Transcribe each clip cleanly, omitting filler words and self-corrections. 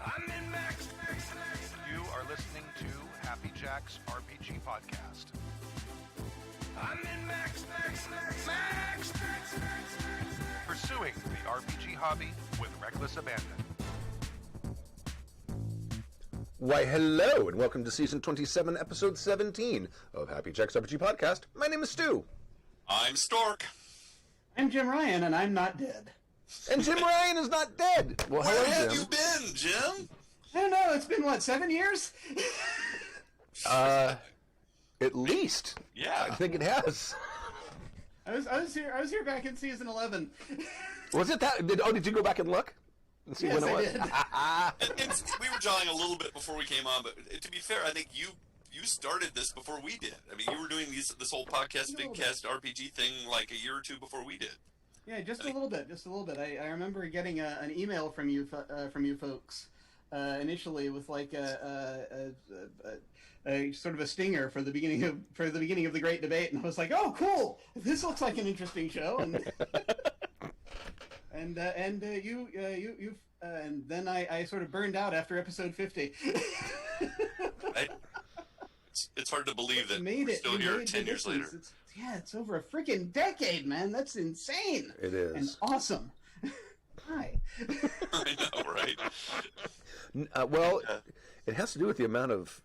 I'm in Max. You are listening to Happy Jack's RPG Podcast. I'm in Max. Pursuing the RPG hobby with reckless abandon. Why, hello, and welcome to Season 27, Episode 17 of Happy Jack's RPG Podcast. My name is Stu. I'm Stork. I'm Jim Ryan, and I'm not dead. And Jim Ryan is not dead! Well, Where hello, have Jim. you been, Jim? I don't know, it's been, 7 years? At least. Yeah. I think it has. I was here back in Season 11. Was it that? Did you go back and look? And see Yes, when it I was? did. We were jawing a little bit before we came on, but to be fair, I think you started this before we did. I mean, you were doing this whole podcast, Big Cast RPG thing like a year or two before we did. Yeah, just a little bit. I remember getting an email from you folks initially with like a sort of a stinger for the beginning of the Great Debate, and I was like, oh, cool! This looks like an interesting show, and then I sort of burned out after episode 50. It's hard to believe that we're still here 10 years later. It's over a freaking decade, man. That's insane. It is. And awesome. Hi. I know, right? It has to do with the amount of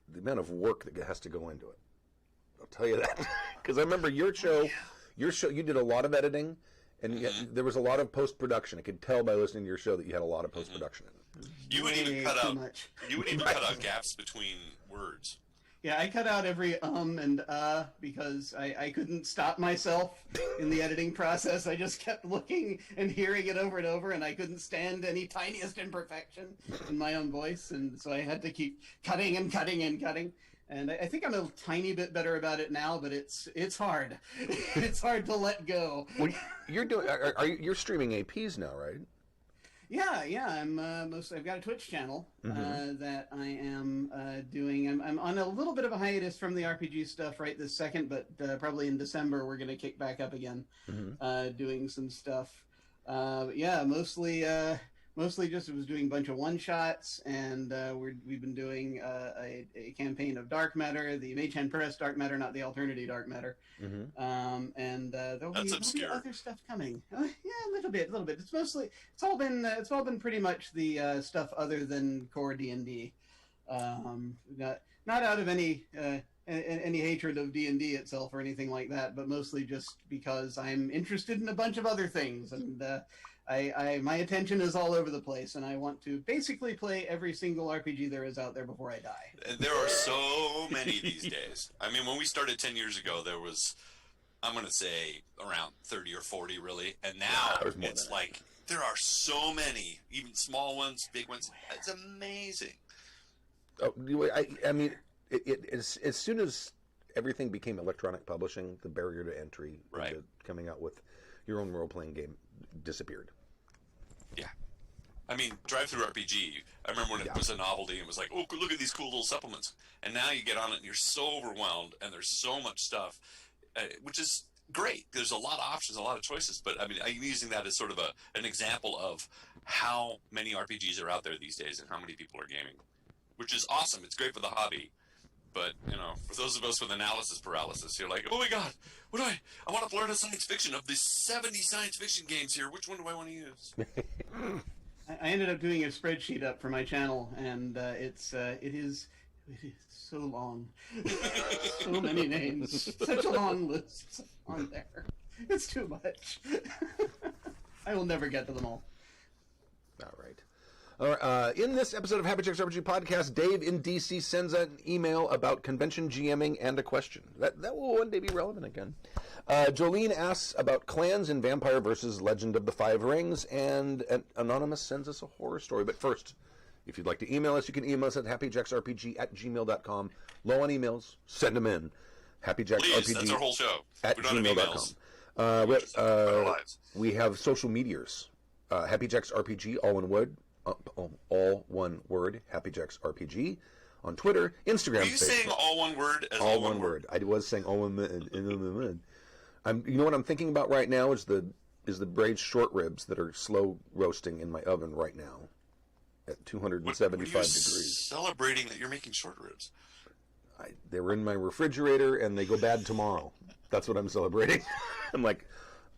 work that has to go into it. I'll tell you that. Because I remember your show, you did a lot of editing, and there was a lot of post-production. I could tell by listening to your show that you had a lot of post-production in it. You would even cut out gaps between words. Yeah, I cut out every and because I couldn't stop myself in the editing process. I just kept looking and hearing it over and over, and I couldn't stand any tiniest imperfection in my own voice, and so I had to keep cutting and cutting and cutting. And I think I'm a tiny bit better about it now, but it's hard. It's hard to let go. Well, you're streaming APs now, right? Yeah. I've got a Twitch channel that I am doing. I'm on a little bit of a hiatus from the RPG stuff right this second, but probably in December we're going to kick back up again, doing some stuff. But yeah, mostly just was doing a bunch of one shots, and we've been doing a campaign of Dark Matter, the Mage Hand Press Dark Matter, not the Alternity Dark Matter. And there'll be other stuff coming. Yeah, a little bit. It's all been pretty much the stuff other than core D&D. Not out of any hatred of D&D itself or anything like that, but mostly just because I'm interested in a bunch of other things, and my attention is all over the place, and I want to basically play every single RPG there is out there before I die. And there are so many these days. I mean, when we started 10 years ago, there was, I'm going to say, around 30 or 40, really. And now it's like, there are so many, even small ones, big ones. It's amazing. Oh, I mean, as soon as everything became electronic publishing, the barrier to entry into coming out with your own role-playing game disappeared. Yeah. I mean, Drive-Thru RPG, I remember when it was a novelty and it was like, oh, look at these cool little supplements. And now you get on it and you're so overwhelmed and there's so much stuff, which is great. There's a lot of options, a lot of choices. But, I mean, I'm using that as sort of an example of how many RPGs are out there these days and how many people are gaming, which is awesome. It's great for the hobby. But, for those of us with analysis paralysis, you're like, oh my god, I want to learn a science fiction. Of these 70 science fiction games here, which one do I want to use? I ended up doing a spreadsheet up for my channel, and it is so long. So many names. Such a long list on there. It's too much. I will never get to them all. All right. In this episode of Happy Jack's RPG Podcast, Dave in DC sends an email about convention GMing and a question. That will one day be relevant again. Jolene asks about clans in Vampire versus Legend of the Five Rings, and Anonymous sends us a horror story. But first, if you'd like to email us, you can email us at happyjacksrpg@gmail.com. Low on emails, send them in. Please, that's our whole show. @gmail.com. We have social medias. Happy Jack's RPG, all one word, Happy Jack's RPG, on Twitter, Instagram, Are you Facebook. saying all one word as all one word? I was saying all one word. You know what I'm thinking about right now is the braised short ribs that are slow roasting in my oven right now. at 275 what are you degrees. Celebrating that you're making short ribs. They were in my refrigerator, and they go bad tomorrow. That's what I'm celebrating. I'm like,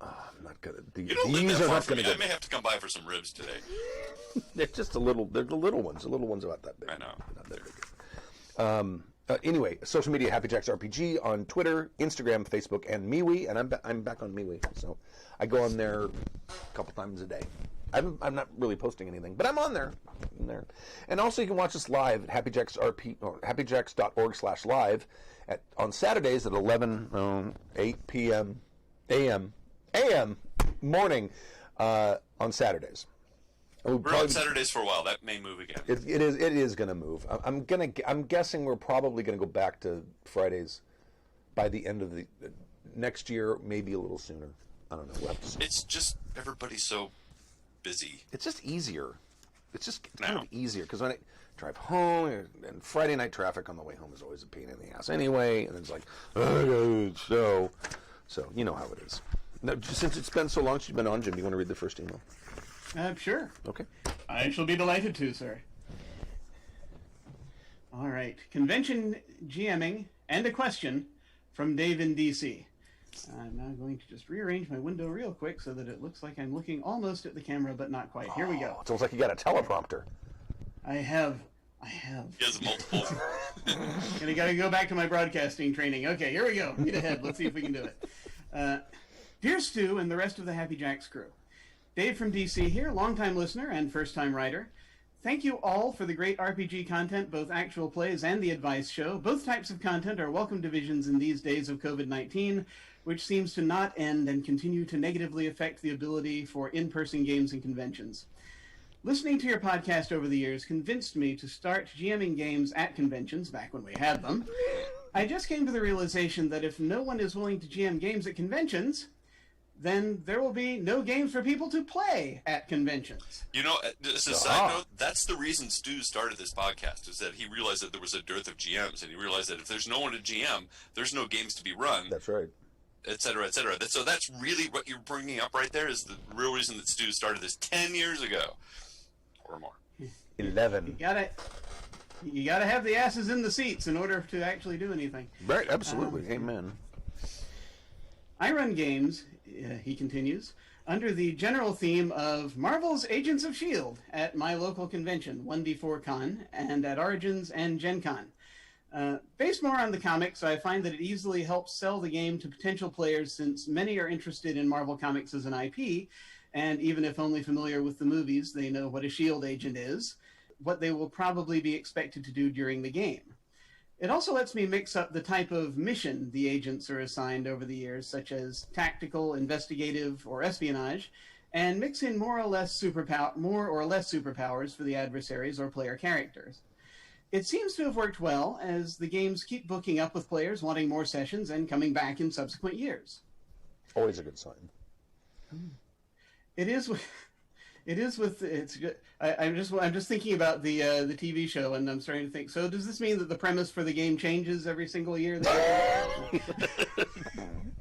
I'm not gonna. You don't live that far from me. I may have to come by for some ribs today. They're just a little. They're the little ones. The little ones about that big. I know. Not that big. Anyway, social media, Happy Jacks RPG on Twitter, Instagram, Facebook, and MeWe, and I'm back on MeWe, so I go on there a couple times a day. I'm not really posting anything, but I'm on there. And also you can watch us live at happyjacks.org/live on Saturdays at 8 p.m. a.m. morning on Saturdays. We're on Saturdays for a while. That may move again. It is going to move. I'm guessing we're probably going to go back to Fridays by the end of the next year, maybe a little sooner. I don't know. We'll have to see. It's just everybody's so busy. It's just easier. It's kind of easier because when I drive home and Friday night traffic on the way home is always a pain in the ass anyway, and it's like, so you know how it is. Now, since it's been so long since you've been on, Jim, do you want to read the first email? Sure. Okay. I shall be delighted to, sir. All right. Convention GMing and a question from Dave in DC. I'm now going to just rearrange my window real quick so that it looks like I'm looking almost at the camera, but not quite. Here we go. It's almost like you got a teleprompter. I have. He has multiple. I got to go back to my broadcasting training. Okay, here we go. Read ahead. Let's see if we can do it. Dear Stu and the rest of the Happy Jacks crew, Dave from DC here, longtime listener and first-time writer. Thank you all for the great RPG content, both actual plays and the advice show. Both types of content are welcome divisions in these days of COVID-19, which seems to not end and continue to negatively affect the ability for in-person games and conventions. Listening to your podcast over the years convinced me to start GMing games at conventions, back when we had them. I just came to the realization that if no one is willing to GM games at conventions, then there will be no games for people to play at conventions. You know, as a side note, that's the reason Stu started this podcast, is that he realized that there was a dearth of GMs, and he realized that if there's no one to GM, there's no games to be run. That's right. Et cetera, et cetera. So that's really what you're bringing up right there is the real reason that Stu started this 10 years ago. Or more. 11. You gotta have the asses in the seats in order to actually do anything. Right, absolutely. Amen. I run games, he continues, under the general theme of Marvel's Agents of S.H.I.E.L.D. at my local convention, 1D4Con, and at Origins and Gen Con. Based more on the comics, I find that it easily helps sell the game to potential players since many are interested in Marvel Comics as an IP, and even if only familiar with the movies, they know what a S.H.I.E.L.D. agent is, what they will probably be expected to do during the game. It also lets me mix up the type of mission the agents are assigned over the years, such as tactical, investigative, or espionage, and mix in more or less superpowers for the adversaries or player characters. It seems to have worked well, as the games keep booking up with players wanting more sessions and coming back in subsequent years. Always a good sign. It is with it's good. I'm just thinking about the TV show, and I'm starting to think. So does this mean that the premise for the game changes every single year?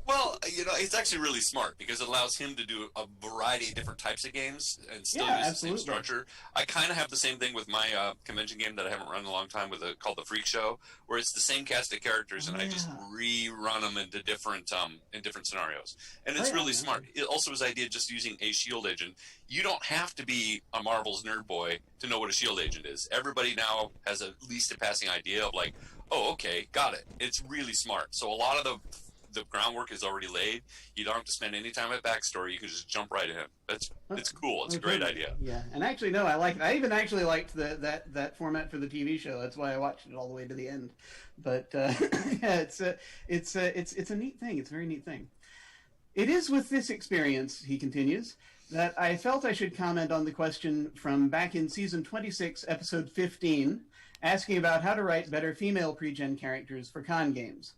Well, you know, it's actually really smart because it allows him to do a variety of different types of games and still use the same structure. I kind of have the same thing with my convention game that I haven't run in a long time called the Freak Show, where it's the same cast of characters and I just rerun them into different scenarios, and it's really smart. It also his idea just using a S.H.I.E.L.D. agent. You don't have to be a Marvel's nerd boy to know what a S.H.I.E.L.D. agent is. Everybody now has at least a passing idea of like, oh, okay, got it. It's really smart. So a lot of the groundwork is already laid. You don't have to spend any time at backstory. You can just jump right in. It's cool. It's a great idea. Yeah, and actually, no, I like it. I even actually liked that format for the TV show. That's why I watched it all the way to the end. But yeah, it's a neat thing. It's a very neat thing. It is with this experience, he continues, that I felt I should comment on the question from back in season 26, episode 15, asking about how to write better female pre-gen characters for con games.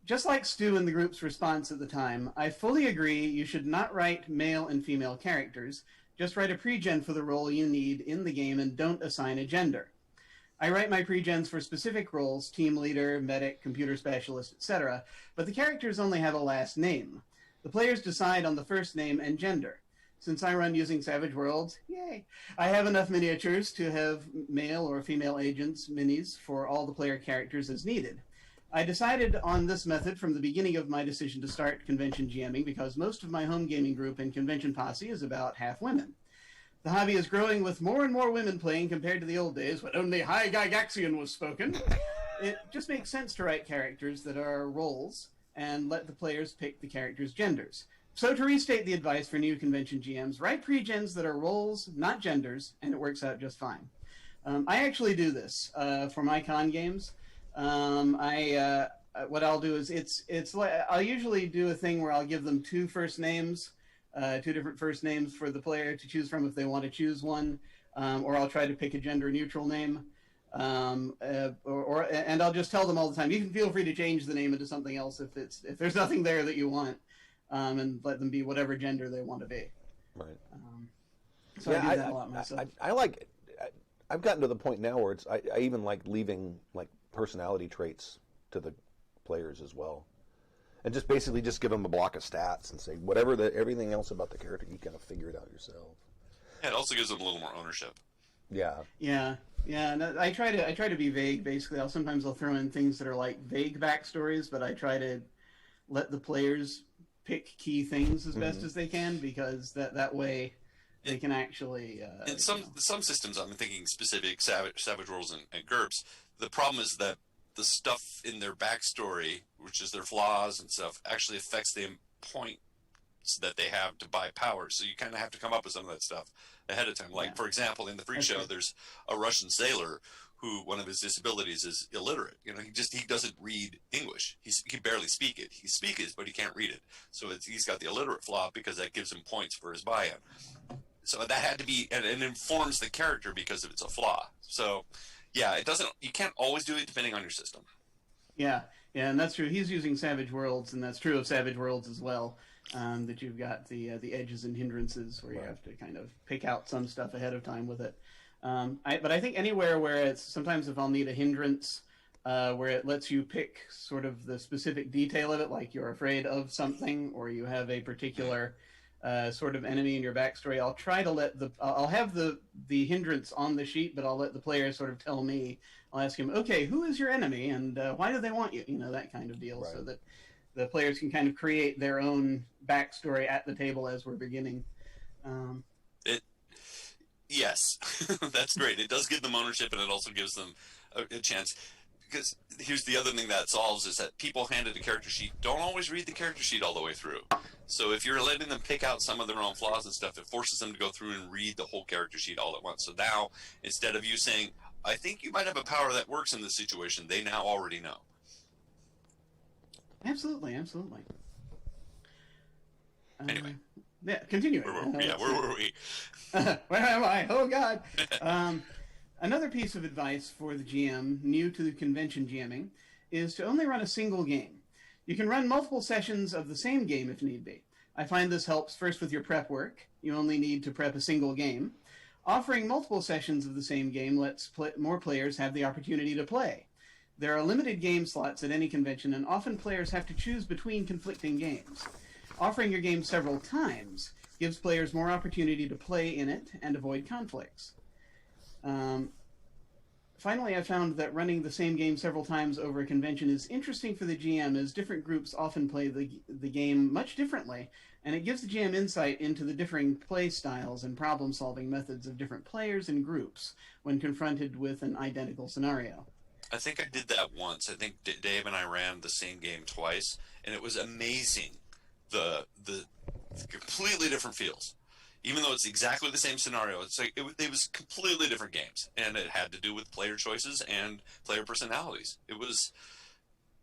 Just like Stu and the group's response at the time, I fully agree you should not write male and female characters. Just write a pre-gen for the role you need in the game and don't assign a gender. I write my pre-gens for specific roles, team leader, medic, computer specialist, etc., but the characters only have a last name. The players decide on the first name and gender. Since I run using Savage Worlds, yay, I have enough miniatures to have male or female agents minis for all the player characters as needed. I decided on this method from the beginning of my decision to start convention GMing because most of my home gaming group and convention posse is about half women. The hobby is growing with more and more women playing compared to the old days when only High Gygaxian was spoken. It just makes sense to write characters that are roles and let the players pick the characters' genders. So to restate the advice for new convention GMs, write pre-gens that are roles, not genders, and it works out just fine. I actually do this for my con games. What I'll do is it's like I'll usually do a thing where I'll give them two first names, two different first names for the player to choose from if they want to choose one, or I'll try to pick a gender-neutral name. And I'll just tell them all the time, you can feel free to change the name into something else if there's nothing there that you want. And let them be whatever gender they want to be. Right. So I do that a lot myself. I like. I've gotten to the point now where I even like leaving like personality traits to the players as well, and just basically just give them a block of stats and say everything else about the character you kind of figure it out yourself. Yeah, it also gives them a little more ownership. Yeah. Yeah. No, I try to be vague. Basically, sometimes I'll throw in things that are like vague backstories, but I try to let the players pick key things as best as they can, because that way they can actually. In some systems, I'm thinking specific Savage Worlds and GURPS. The problem is that the stuff in their backstory, which is their flaws and stuff, actually affects the points that they have to buy powers. So you kind of have to come up with some of that stuff ahead of time. Like, for example, in the Freak Show, there's a Russian sailor who one of his disabilities is illiterate. You know, he doesn't read English. He can barely speak it. He speaks it, but he can't read it. So he's got the illiterate flaw because that gives him points for his buy-in. So that had to be, and it informs the character because it's a flaw. So, yeah, you can't always do it depending on your system. Yeah, and that's true. He's using Savage Worlds, and that's true of Savage Worlds as well. That you've got the edges and hindrances where you have to kind of pick out some stuff ahead of time with it. But I think anywhere where it's sometimes if I'll need a hindrance where it lets you pick sort of the specific detail of it, like you're afraid of something or you have a particular sort of enemy in your backstory, I'll try to I'll have the hindrance on the sheet, but I'll let the player sort of tell me. I'll ask him, okay, who is your enemy and why do they want you? You know, that kind of deal, so that the players can kind of create their own backstory at the table as we're beginning. Yes, that's great. It does give them ownership, and it also gives them a chance. Because here's the other thing that solves is that people handed a character sheet don't always read the character sheet all the way through. So if you're letting them pick out some of their own flaws and stuff, it forces them to go through and read the whole character sheet all at once. So now, instead of you saying, I think you might have a power that works in this situation, they now already know. Absolutely. Anyway. Yeah, continuing. Where were we? Where am I? Oh, God. Another piece of advice for the GM new to the convention GMing is to only run a single game. You can run multiple sessions of the same game if need be. I find this helps first with your prep work. You only need to prep a single game. Offering multiple sessions of the same game lets more players have the opportunity to play. There are limited game slots at any convention, and often players have to choose between conflicting games. Offering your game several times gives players more opportunity to play in it and avoid conflicts. Finally, I found that running the same game several times over a convention is interesting for the GM, as different groups often play the game much differently, and it gives the GM insight into the differing play styles and problem-solving methods of different players and groups when confronted with an identical scenario. I think I did that once. I think Dave and I ran the same game twice, and it was amazing. The completely different feels. Even though it's exactly the same scenario, it's like it was completely different games, and it had to do with player choices and player personalities. It was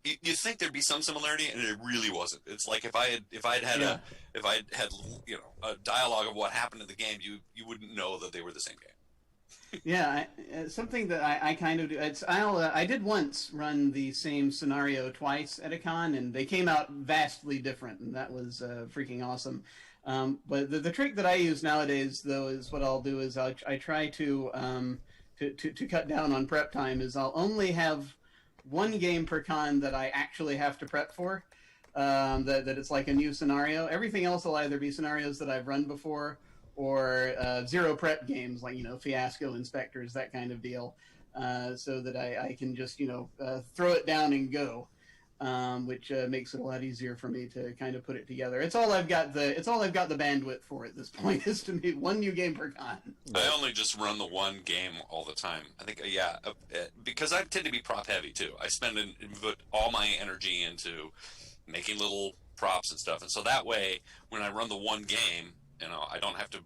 you think there'd be some similarity, and it really wasn't. It's like if I had a dialogue of what happened in the game, you wouldn't know that they were the same game. Yeah, something that I kind of do. I did once run the same scenario twice at a con, and they came out vastly different, and that was freaking awesome. But the trick that I use nowadays, though, is what I'll do is I try to cut down on prep time. Is I'll only have one game per con that I actually have to prep for. That it's like a new scenario. Everything else will either be scenarios that I've run before, or zero prep games like, Fiasco Inspectors, that kind of deal, so that I can just, throw it down and go, which makes it a lot easier for me to kind of put it together. It's all I've got the bandwidth for at this point, is to make one new game per con. I only just run the one game all the time. I think, because I tend to be prop heavy too. I put all my energy into making little props and stuff, and so that way, when I run the one game, I don't have to.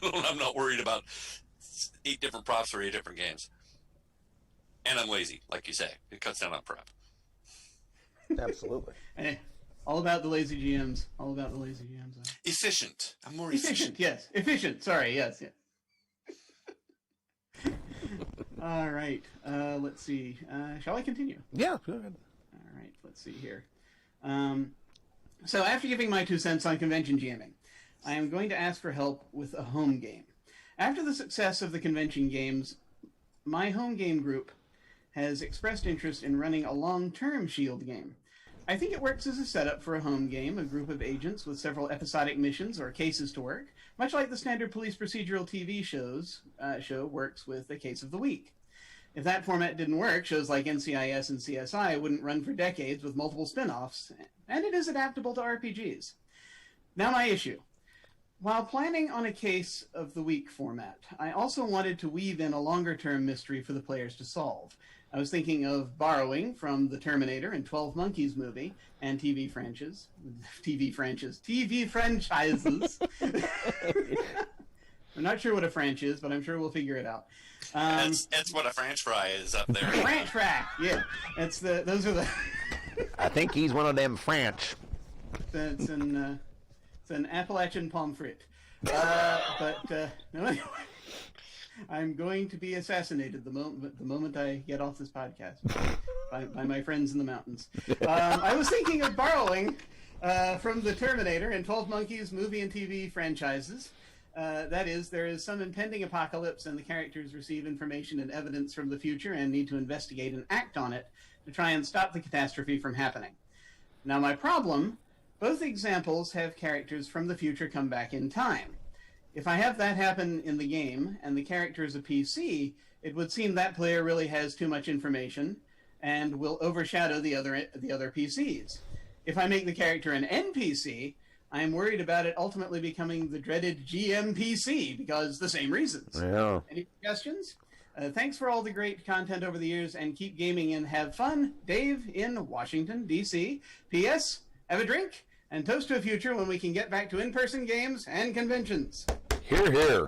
I'm not worried about 8 different props for 8 different games, and I'm lazy, like you say. It cuts down on prep. Absolutely. Hey, all about the lazy GMs. All about the lazy GMs. Efficient. I'm more efficient. Yes. Efficient. Sorry. Yes. All right. Let's see. Shall I continue? Yeah, go ahead. All right. Let's see here. So after giving my 2 cents on convention GMing, I am going to ask for help with a home game. After the success of the convention games, my home game group has expressed interest in running a long-term Shield game. I think it works as a setup for a home game, a group of agents with several episodic missions or cases to work, much like the standard police procedural TV show works with a case of the week. If that format didn't work, shows like NCIS and CSI wouldn't run for decades with multiple spin-offs, and it is adaptable to RPGs. Now my issue. While planning on a case of the week format, I also wanted to weave in a longer-term mystery for the players to solve. I was thinking of borrowing from the Terminator and 12 Monkeys movie and TV franchises. I'm not sure what a French is, but I'm sure we'll figure it out. That's what a French fry is up there. French fry, yeah. Those are the. I think he's one of them French. It's an Appalachian pomfret. No, anyway, I'm going to be assassinated the moment I get off this podcast by my friends in the mountains. I was thinking of borrowing from the Terminator and 12 Monkeys movie and TV franchises. That is, there is some impending apocalypse and the characters receive information and evidence from the future and need to investigate and act on it to try and stop the catastrophe from happening. Now my problem, both examples have characters from the future come back in time. If I have that happen in the game and the character is a PC, it would seem that player really has too much information and will overshadow the other PCs. If I make the character an NPC, I am worried about it ultimately becoming the dreaded GMPC because the same reasons. Yeah. Any suggestions? Thanks for all the great content over the years and keep gaming and have fun. Dave in Washington, D.C. P.S. Have a drink and toast to a future when we can get back to in-person games and conventions. Hear, hear.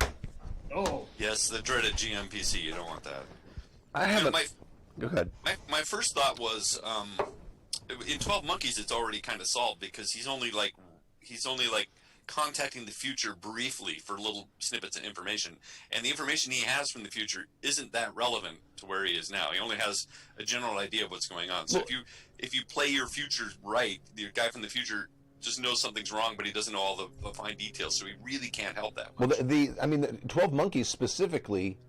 Oh. Yes, the dreaded GMPC. You don't want that. I have Go ahead. My first thought was, in 12 Monkeys, it's already kind of solved because he's only contacting the future briefly for little snippets of information, and the information he has from the future isn't that relevant to where he is now. He only has a general idea of what's going on. So if you play your future right, the guy from the future just knows something's wrong, but he doesn't know all the fine details, so he really can't help that much. Well, the 12 Monkeys specifically,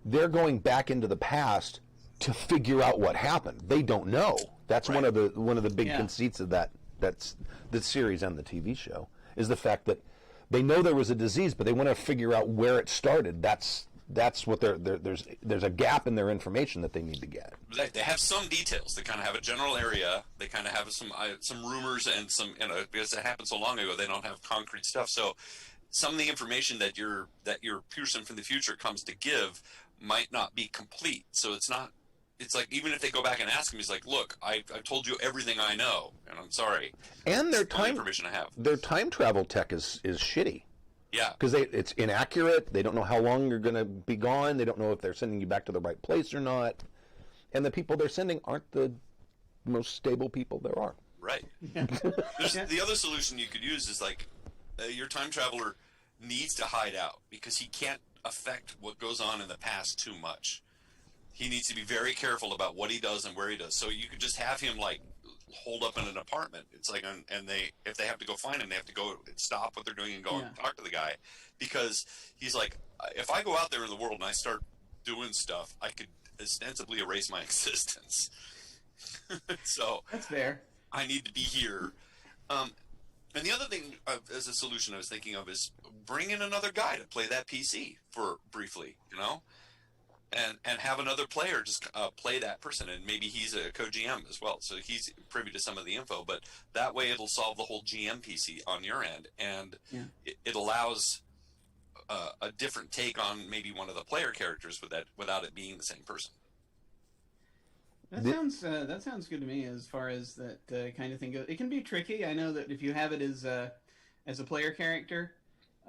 they're going back into the past to figure out what happened. They don't know. That's right. one of the big conceits of that's the series and the TV show is the fact that they know there was a disease, but they want to figure out where it started. That's what there's a gap in their information that they need to get. They have some details. They kind of have a general area. They kind of have some rumors and some, because it happened so long ago, they don't have concrete stuff. So some of the information that your person from the future comes to give might not be complete. So it's like, even if they go back and ask him, he's like, look, I've told you everything I know, and I'm sorry. And their information I have. Their time travel tech is shitty. Yeah. Because it's inaccurate. They don't know how long you're going to be gone. They don't know if they're sending you back to the right place or not. And the people they're sending aren't the most stable people there are. Right. The other solution you could use is like your time traveler needs to hide out because he can't affect what goes on in the past too much. He needs to be very careful about what he does and where he does. So you could just have him like holed up in an apartment. It's like, if they have to go find him, they have to go stop what they're doing and go and talk to the guy, because he's like, if I go out there in the world and I start doing stuff, I could ostensibly erase my existence. So that's fair. I need to be here. And the other thing as a solution I was thinking of is bring in another guy to play that PC for briefly, and have another player just play that person, and maybe he's a co-GM as well, so he's privy to some of the info. But that way, it'll solve the whole GM PC on your end, and it allows a different take on maybe one of the player characters without it being the same person. That sounds good to me as far as that kind of thing goes. It can be tricky. I know that if you have it as a player character,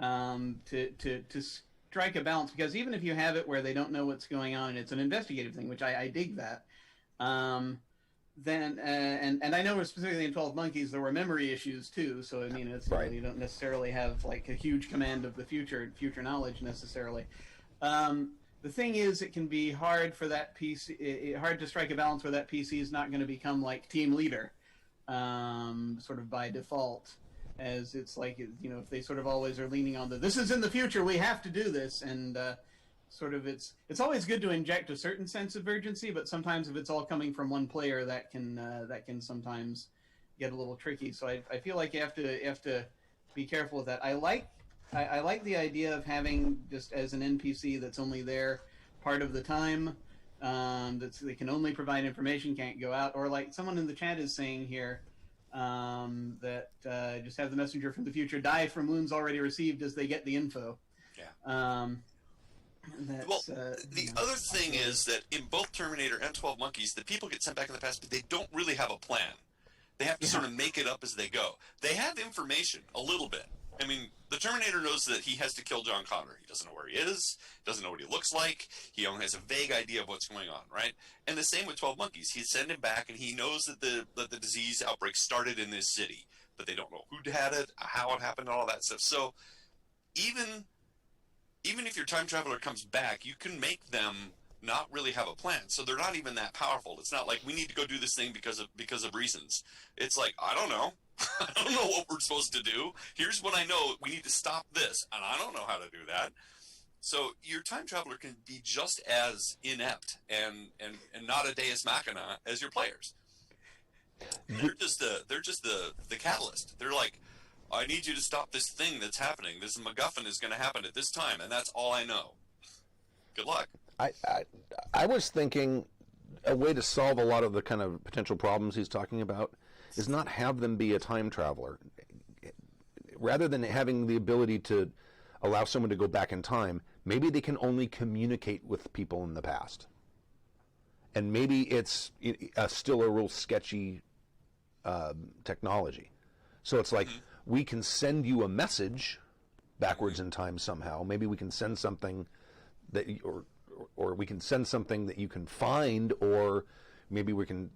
to strike a balance, because even if you have it where they don't know what's going on and it's an investigative thing, which I dig that, then and I know specifically in 12 Monkeys there were memory issues too. So I mean, it's right. You don't necessarily have like a huge command of the future knowledge necessarily. The thing is, it can be hard for that PC, hard to strike a balance where that PC is not going to become like team leader, sort of by default, as it's like, if they sort of always are leaning on this is in the future, we have to do this, and sort of it's always good to inject a certain sense of urgency, but sometimes if it's all coming from one player, that can sometimes get a little tricky. So I feel like you have to be careful with that. I like the idea of having just as an NPC that's only there part of the time, they can only provide information, can't go out, or like someone in the chat is saying here, that just have the messenger from the future die from wounds already received as they get the info. Yeah. The other thing is that in both Terminator and 12 Monkeys, the people get sent back in the past, but they don't really have a plan. They have to sort of make it up as they go. They have information a little bit. I mean, the Terminator knows that he has to kill John Connor. He doesn't know where he is, doesn't know what he looks like. He only has a vague idea of what's going on, right? And the same with 12 Monkeys. He sent him back, and he knows that the disease outbreak started in this city, but they don't know who had it, how it happened, all that stuff. So even if your time traveler comes back, you can make them not really have a plan. So they're not even that powerful. It's not like we need to go do this thing because of reasons. It's like, I don't know. I don't know what we're supposed to do. Here's what I know. We need to stop this, and I don't know how to do that. So your time traveler can be just as inept and not a deus machina as your players. They're just the catalyst. They're like, I need you to stop this thing that's happening. This MacGuffin is going to happen at this time, and that's all I know. Good luck. I was thinking a way to solve a lot of the kind of potential problems he's talking about is not have them be a time traveler. Rather than having the ability to allow someone to go back in time, maybe they can only communicate with people in the past. And maybe it's still a real sketchy technology. So it's like, we can send you a message backwards in time somehow. Maybe we can send something that, or we can send something that you can find, or maybe we can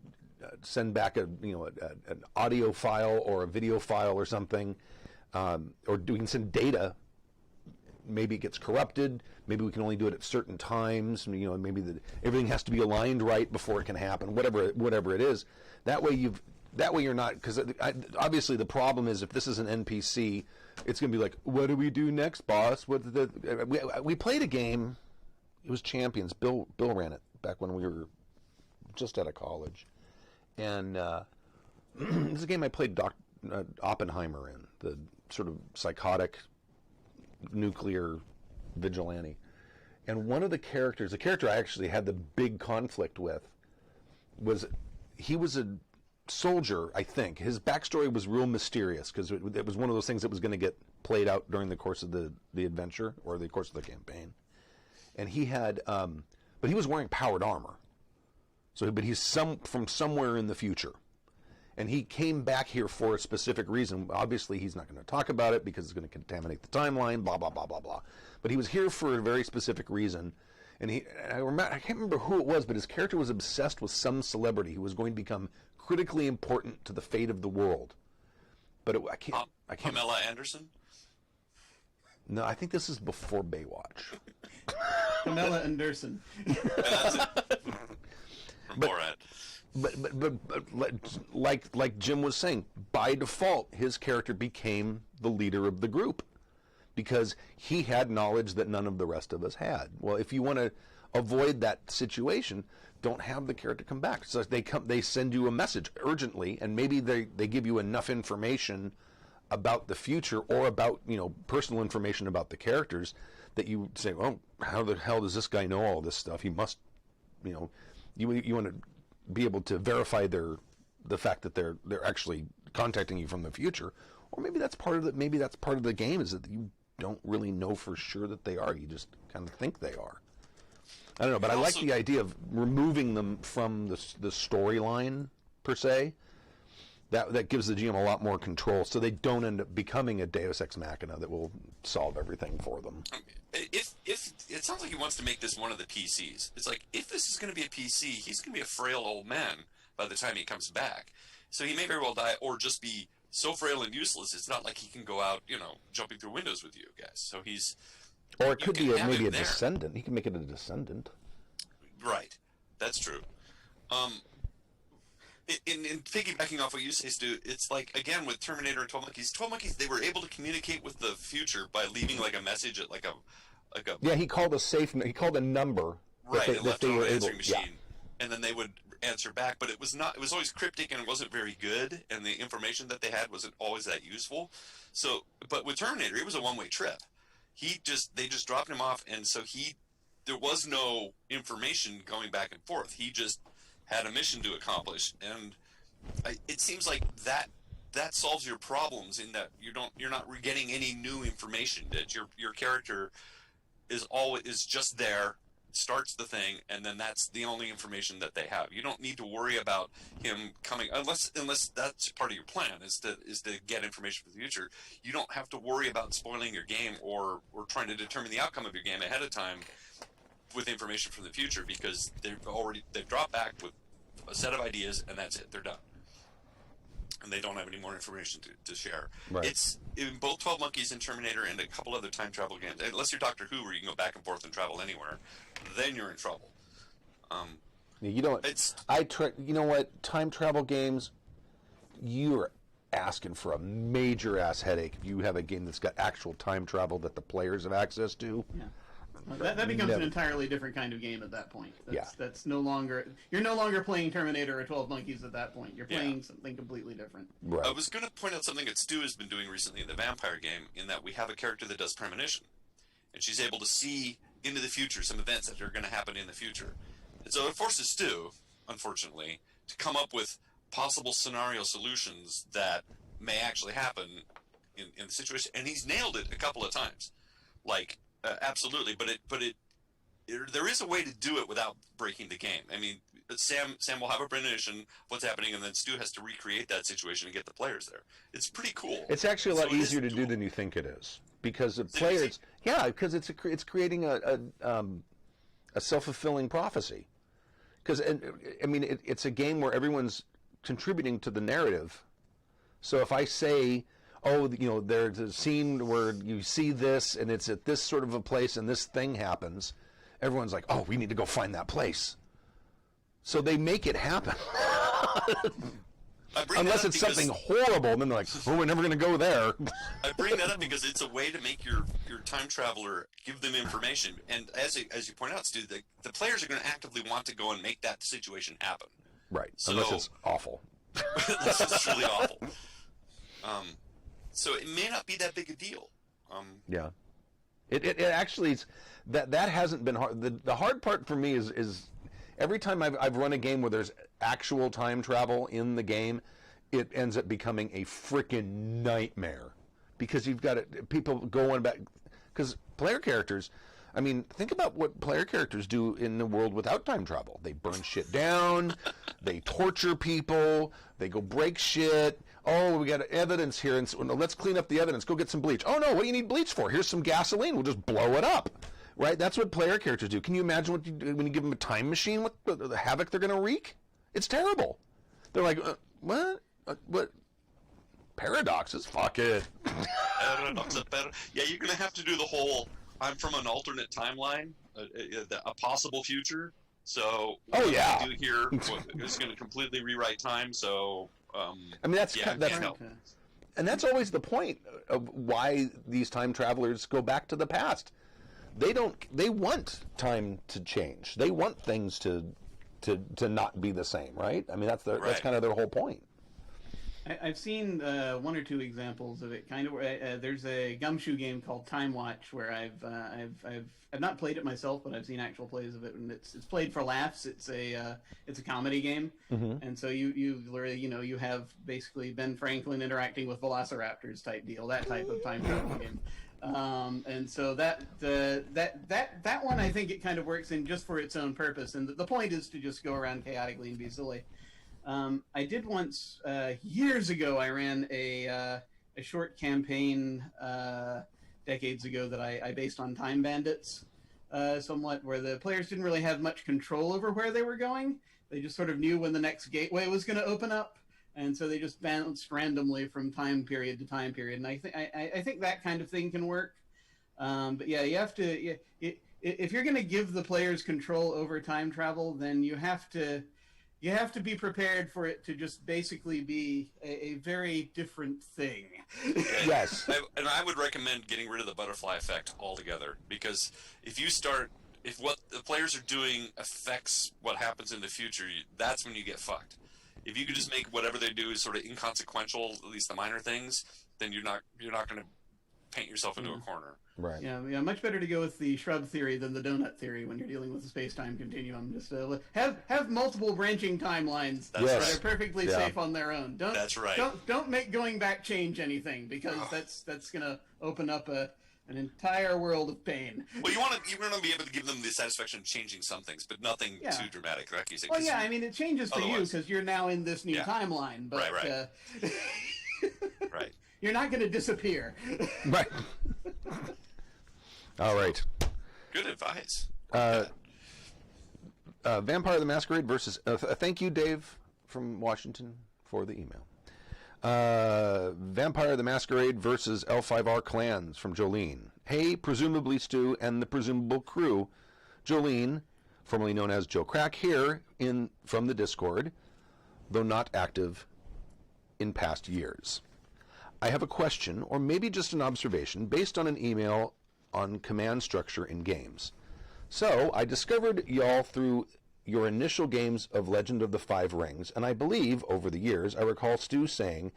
send back an audio file or a video file or something, or we can send data. Maybe it gets corrupted. Maybe we can only do it at certain times. Maybe everything has to be aligned right before it can happen. Whatever it is. That way you're not, because obviously the problem is if this is an NPC, it's going to be like, what do we do next, boss? We played a game. It was Champions. Bill ran it back when we were just out of college. And this is a game I played Oppenheimer in, the sort of psychotic nuclear vigilante. And one of the characters, the character I actually had the big conflict with, he was a soldier, I think. His backstory was real mysterious because it was one of those things that was going to get played out during the course of the adventure or the course of the campaign. And he had, but he was wearing powered armor. But he's from somewhere in the future. And he came back here for a specific reason. Obviously, he's not going to talk about it because it's going to contaminate the timeline, blah, blah, blah, blah, blah. But he was here for a very specific reason. And I can't remember who it was, but his character was obsessed with some celebrity who was going to become critically important to the fate of the world. But I can't. Pamela Anderson? No, I think this is before Baywatch. Pamela Anderson. That's it. But like Jim was saying, by default, his character became the leader of the group because he had knowledge that none of the rest of us had. Well, if you want to avoid that situation, don't have the character come back. So they send you a message urgently, and maybe they give you enough information about the future or about, personal information about the characters that you say, well, how the hell does this guy know all this stuff? He must, you want to be able to verify the fact that they're actually contacting you from the future. Or maybe that's part of the game, is that you don't really know for sure that they are. You just kind of think they are. I don't know, but I like the idea of removing them from the storyline per se. That gives the GM a lot more control, so they don't end up becoming a Deus Ex Machina that will solve everything for them. If it sounds like he wants to make this one of the PCs. It's like, if this is going to be a PC, he's going to be a frail old man by the time he comes back. So he may very well die, or just be so frail and useless. It's not like he can go out, jumping through windows with you guys. So he's. Or it could be maybe a descendant. He can make it a descendant. Right, that's true. In piggybacking off what you say, Stu, it's like, again, with Terminator and 12 Monkeys, they were able to communicate with the future by leaving like a message at like a. Yeah, he called a number. Right, and left it on an answering machine, and then they would answer back. But it was always cryptic, and it wasn't very good, and the information that they had wasn't always that useful. So, but with Terminator, it was a one-way trip. They just dropped him off, and so there was no information going back and forth. He just had a mission to accomplish, and it seems like that solves your problems in that you're not getting any new information. That your character is just there, starts the thing, and then that's the only information that they have. You don't need to worry about him coming unless that's part of your plan is to get information for the future. You don't have to worry about spoiling your game or trying to determine the outcome of your game ahead of time with information from the future, because they've dropped back with a set of ideas, and that's it. They're done, and they don't have any more information to share. Right. It's in both 12 Monkeys and Terminator and a couple other time travel games. Unless you're Doctor Who, where you can go back and forth and travel anywhere, then you're in trouble. You know what? Time travel games, you're asking for a major ass headache if you have a game that's got actual time travel that the players have access to. Yeah. That becomes an entirely different kind of game at that point. That's no longer, you're no longer playing Terminator or 12 Monkeys at that point. You're playing something completely different. Right. I was going to point out something that Stu has been doing recently in the Vampire game, in that we have a character that does premonition, and she's able to see into the future some events that are going to happen in the future. And so it forces Stu, unfortunately, to come up with possible scenario solutions that may actually happen in the situation, and he's nailed it a couple of times. Like, absolutely, but there is a way to do it without breaking the game. I mean, Sam will have a premonition of what's happening, and then Stu has to recreate that situation and get the players there. It's pretty cool. It's actually a lot easier to do than you think it is, because the players. Yeah, because it's creating a self-fulfilling prophecy. Because I mean, it's a game where everyone's contributing to the narrative. So if I say, oh, there's a scene where you see this, and it's at this sort of a place, and this thing happens, everyone's like, oh, we need to go find that place. So they make it happen. Unless it's something horrible, and then they're like, oh, we're never going to go there. I bring that up because it's a way to make your time traveler, give them information. And as you point out, Stu, the players are going to actively want to go and make that situation happen. Right, so, unless it's awful. Unless it's truly awful. So it may not be that big a deal. Yeah, it actually is. That hasn't been hard. The hard part for me is every time I've run a game where there's actual time travel in the game, it ends up becoming a freaking nightmare, because you've got people going back, because player characters. I mean, think about what player characters do in the world without time travel. They burn shit down, they torture people, they go break shit. Oh, we got evidence here, and so, let's clean up the evidence. Go get some bleach. Oh, no, what do you need bleach for? Here's some gasoline. We'll just blow it up. Right? That's what player characters do. Can you imagine what you do when you give them a time machine? What the havoc they're going to wreak? It's terrible. They're like, what? What? Paradoxes? Fuck it. Yeah, you're going to have to do the whole, I'm from an alternate timeline, a possible future. So what we do here is going to completely rewrite time, so... I mean, that's and that's always the point of why these time travelers go back to the past. They want time to change. They want things to not be the same, right? I mean, that's kind of their whole point. I've seen one or two examples of it. Kind of. There's a gumshoe game called Time Watch where I've not played it myself, but I've seen actual plays of it, and it's played for laughs. It's a comedy game, and so you literally you have basically Ben Franklin interacting with velociraptors type deal, that type of time travel game. And so that one, I think it kind of works in just for its own purpose, and the point is to just go around chaotically and be silly. I did once, years ago, I ran a short campaign decades ago that I based on Time Bandits, somewhat, where the players didn't really have much control over where they were going. They just sort of knew when the next gateway was going to open up, and so they just bounced randomly from time period to time period. And I think that kind of thing can work. But yeah, you have to if you're going to give the players control over time travel, then you have to be prepared for it to just basically be a very different thing. Yes. And I would recommend getting rid of the butterfly effect altogether, because if what the players are doing affects what happens in the future, that's when you get fucked. If you could just make whatever they do is sort of inconsequential, at least the minor things, then you're not going to paint yourself into a corner. Right. Yeah, much better to go with the shrub theory than the donut theory when you're dealing with the space-time continuum. Just have multiple branching timelines that are perfectly safe on their own. That's right. Don't make going back change anything, because that's going to open up an entire world of pain. Well, you want to be able to give them the satisfaction of changing some things, but nothing too dramatic, like you say. Well, yeah, I mean, it changes for you because you're now in this new timeline, but right. Right. You're not going to disappear. Right. All right. Good advice. Vampire the Masquerade versus... thank you, Dave, from Washington, for the email. Vampire the Masquerade versus L5R clans from Jolene. Hey, presumably Stu and the presumable crew. Jolene, formerly known as Joe Crack, here from the Discord, though not active in past years. I have a question, or maybe just an observation, based on an email on command structure in games. So, I discovered y'all through your initial games of Legend of the Five Rings, and I believe, over the years, I recall Stu saying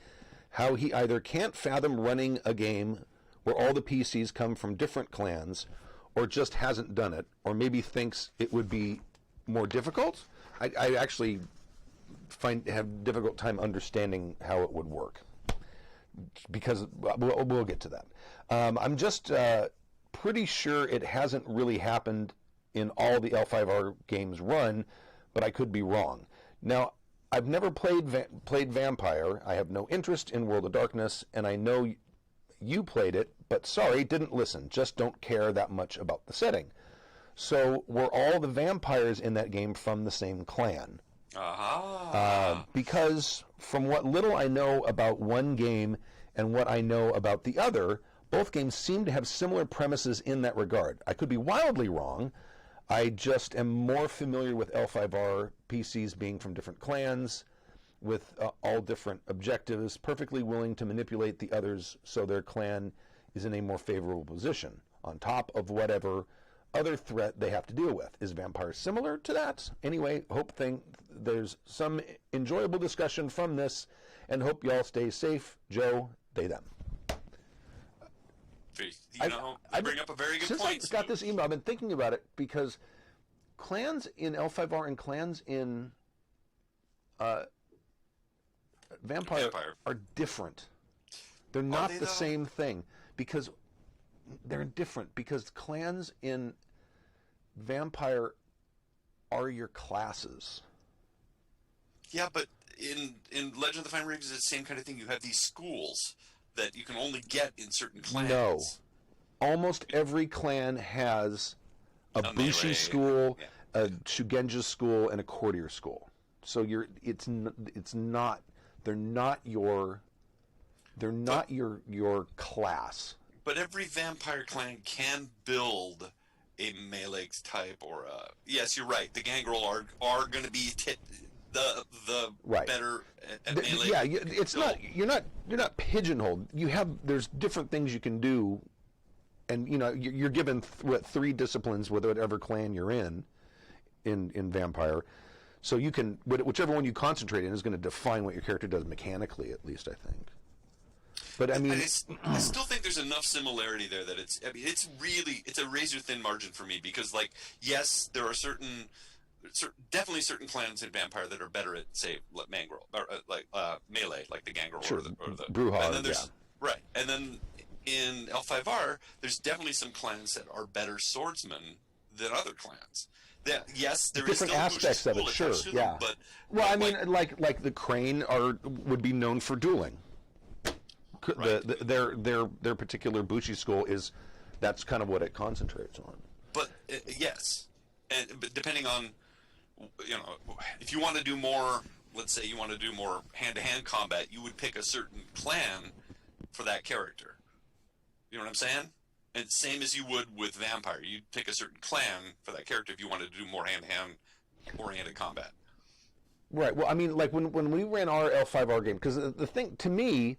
how he either can't fathom running a game where all the PCs come from different clans, or just hasn't done it, or maybe thinks it would be more difficult. I actually have difficult time understanding how it would work, because we'll get to that. I'm just pretty sure it hasn't really happened in all the L5R games run, but I could be wrong. Now, I've never played Vampire. I have no interest in World of Darkness, and I know you played it, but sorry, didn't listen. Just don't care that much about the setting. So, were all the vampires in that game from the same clan? Because from what little I know about one game and what I know about the other, both games seem to have similar premises in that regard. I could be wildly wrong. I just am more familiar with L5R PCs being from different clans, with all different objectives, perfectly willing to manipulate the others so their clan is in a more favorable position, on top of whatever other threat they have to deal with. Is Vampire similar to that? Anyway, there's some enjoyable discussion from this, and hope y'all stay safe. Joe, they, them. You bring up a very good point. Since I got this email, I've been thinking about it, because clans in L5R and clans in Vampire are different. They're not the same thing, because they're different, because clans in Vampire are your classes. Yeah, but in Legend of the Five Rings, it's the same kind of thing. You have these schools that you can only get in certain clans. No. Almost every clan has a Bushi school, a Shugenja school, and a courtier school. So they're not your class. But every vampire clan can build a melee type or a... Yes, you're right. The gangrel are going to be the better at melee. Yeah, it's not. You're not pigeonholed. There's different things you can do, and you're given 3 disciplines with whatever clan you're in Vampire. So you can, whichever one you concentrate in is going to define what your character does mechanically, at least, I think. But I mean, I still think there's enough similarity there that it's a razor thin margin for me, because, like, yes, there are definitely certain clans in Vampire that are better at, say, Mangrel, or melee, like the Gangrel, sure, or the Brujah, and then there's right, and then in L5R, there's definitely some clans that are better swordsmen than other clans. Yes, there different is still aspects of it, sure, yeah. But well, I mean, like the Crane would be known for dueling. Right. Their particular Bushi school that's kind of what it concentrates on. But yes, but depending on, if you want to do more, let's say you want to do more hand-to-hand combat, you would pick a certain clan for that character. You know what I'm saying? And same as you would with Vampire, you'd pick a certain clan for that character if you wanted to do more hand-to-hand oriented combat. Right. Well, I mean, like when we ran our L5R game, because the thing to me,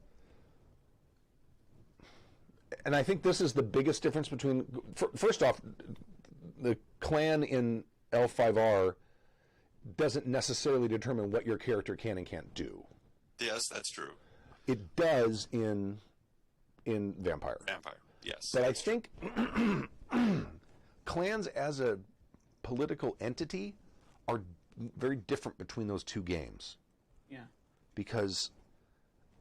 and I think this is the biggest difference between, first off, the clan in L5R doesn't necessarily determine what your character can and can't do. Yes, that's true. It does in Vampire. Vampire, yes. But I think clans as a political entity are very different between those two games. Yeah. Because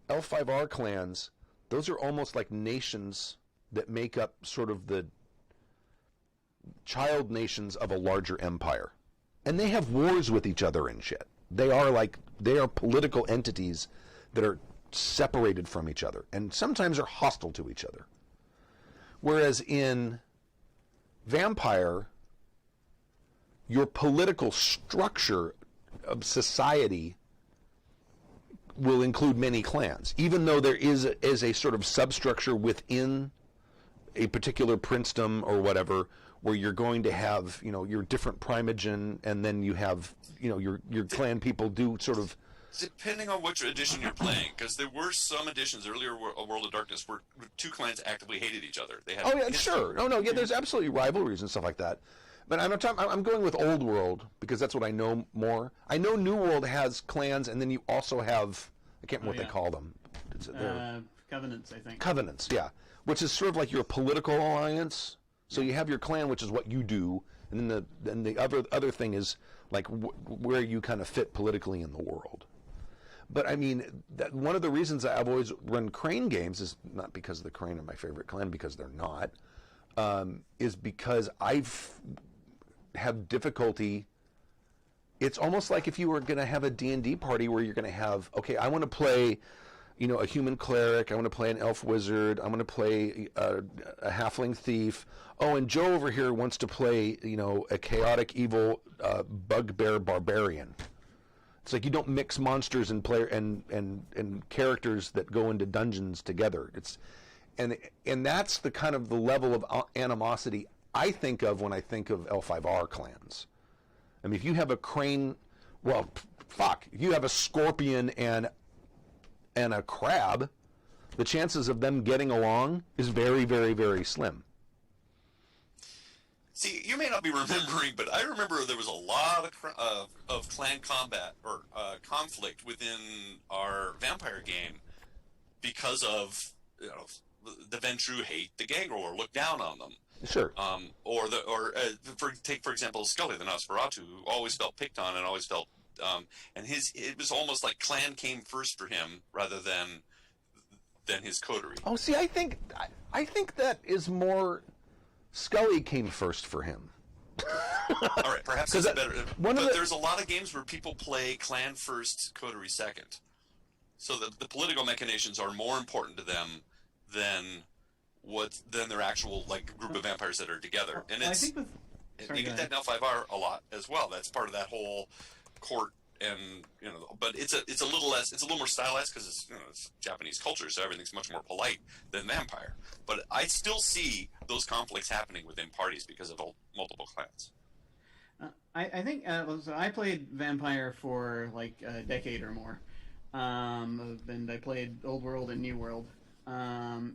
L5R clans, those are almost like nations that make up sort of the child nations of a larger empire. And they have wars with each other and shit. They are political entities that are separated from each other and sometimes are hostile to each other. Whereas in Vampire, your political structure of society will include many clans, even though there is a sort of substructure within a particular princedom or whatever, where you're going to have, your different primogen, and then you have, your clan people do sort of. Depending on which edition you're playing, because there were some editions earlier, World of Darkness, where two clans actively hated each other. They had sure. No, yeah, there's absolutely rivalries and stuff like that. But I'm going with Old World because that's what I know more. I know New World has clans, and then you also have, I can't remember what they call them. Covenants, I think. Covenants, yeah. Which is sort of like your political alliance. So you have your clan, which is what you do, and then the other thing is like where you kind of fit politically in the world. But I mean, one of the reasons I've always run Crane games is not because the Crane are my favorite clan, because they're not, is because have difficulty. It's almost like if you were going to have a D&D party where you're going to have, okay, I want to play, a human cleric, I want to play an elf wizard, I'm going to play a halfling thief. Oh, and Joe over here wants to play, a chaotic evil bugbear barbarian. It's like you don't mix monsters and and characters that go into dungeons together. And that's the kind of the level of animosity I think of when I think of L5R clans. I mean, if you have a crane, well, if you have a scorpion and a crab, the chances of them getting along is very, very, very slim. See, you may not be remembering, but I remember there was a lot of clan combat or conflict within our Vampire game because of the Ventrue hate the Gangrel or look down on them. Sure. Take for example Scully the Nosferatu, who always felt picked on and always felt it was almost like clan came first for him rather than his coterie. Oh, see, I think that is more. Scully came first for him. All right, perhaps it's better. But there's a lot of games where people play clan first, coterie second. So the political machinations are more important to them than their actual group of vampires that are together. And I think you get that in L5R a lot as well. That's part of that whole court, and but it's a little less. It's a little more stylized because it's Japanese culture, so everything's much more polite than Vampire. But I still see those conflicts happening within parties because of multiple clans. I think so I played Vampire for like a decade or more, and I played Old World and New World. I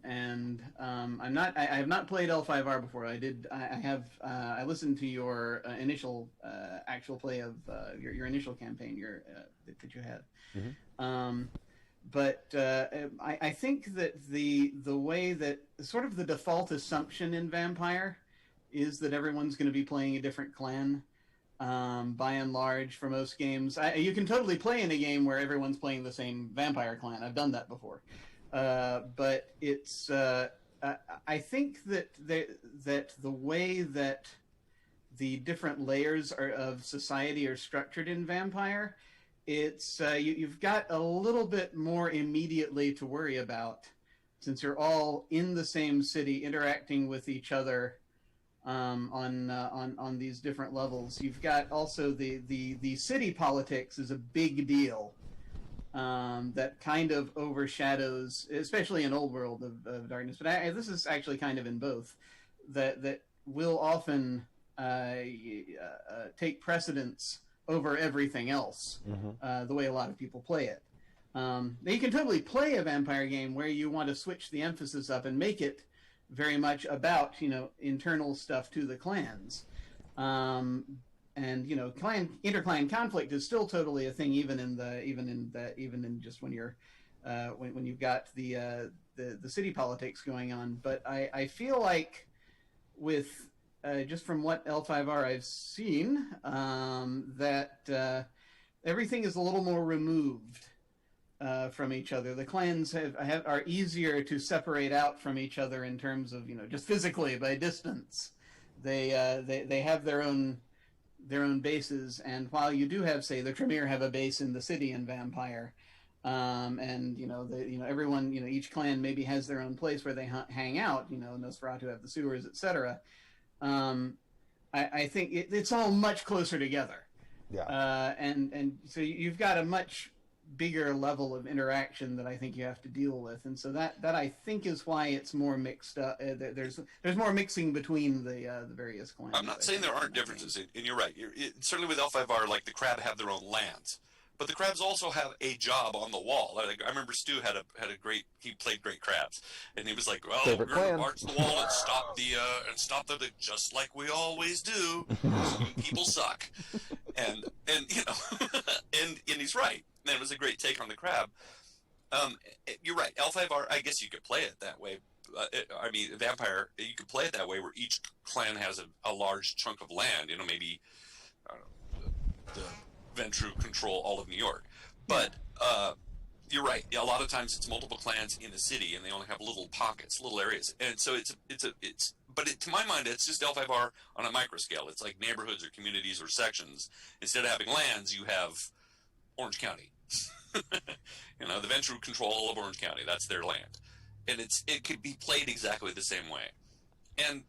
have not played L5R before. I listened to your initial actual play of your initial campaign that you had. Mm-hmm. I think that the way that sort of the default assumption in Vampire is that everyone's going to be playing a different clan. By and large, for most games, you can totally play in a game where everyone's playing the same vampire clan. I've done that before, but it's. I think that the way that the different layers of society are structured in Vampire, it's you've got a little bit more immediately to worry about, since you're all in the same city interacting with each other. On these different levels, you've got also the city politics is a big deal that kind of overshadows, especially in Old World of Darkness. But this is actually kind of in both that will often take precedence over everything else. Mm-hmm. The way a lot of people play it. You can totally play a vampire game where you want to switch the emphasis up and make it very much about internal stuff to the clans, and interclan conflict is still totally a thing, even in just when you're when you've got the city politics going on. But I feel like with just from what L5R I've seen, that everything is a little more removed from each other. The clans are easier to separate out from each other in terms of just physically by distance. They have their own bases, and while you do have, say, the Tremere have a base in the city in Vampire, and everyone, each clan maybe has their own place where they hang out. Nosferatu have the sewers, etc. I think it's all much closer together. Yeah. And so you've got a much bigger level of interaction that I think you have to deal with, and so that I think is why it's more mixed up. There's more mixing between the various clans. I'm not saying there aren't differences, and you're right. Certainly with L5R, like the Crab have their own lands, but the Crabs also have a job on the wall. I remember Stu had a great. He played great Crabs, and he was like, "Well, Favorite we're going clan. to march the wall and stop the just like we always do. People suck," and and he's right. And it was a great take on the Crab. You're right. L5R, I guess you could play it that way. Vampire, you could play it that way where each clan has a large chunk of land. Maybe the Ventru control all of New York. But you're right. A lot of times it's multiple clans in the city, and they only have little pockets, little areas. And so to my mind, it's just L5R on a micro scale. It's like neighborhoods or communities or sections. Instead of having lands, you have Orange County. The Ventru control all of Orange County. That's their land, and it could be played exactly the same way. And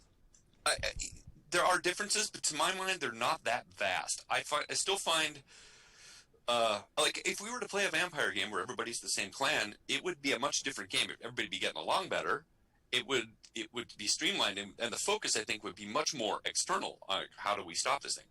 there are differences, but to my mind, they're not that vast. I still find, like, if we were to play a vampire game where everybody's the same clan, it would be a much different game. Everybody'd be getting along better. It would be streamlined, and the focus, I think, would be much more external. How do we stop this thing?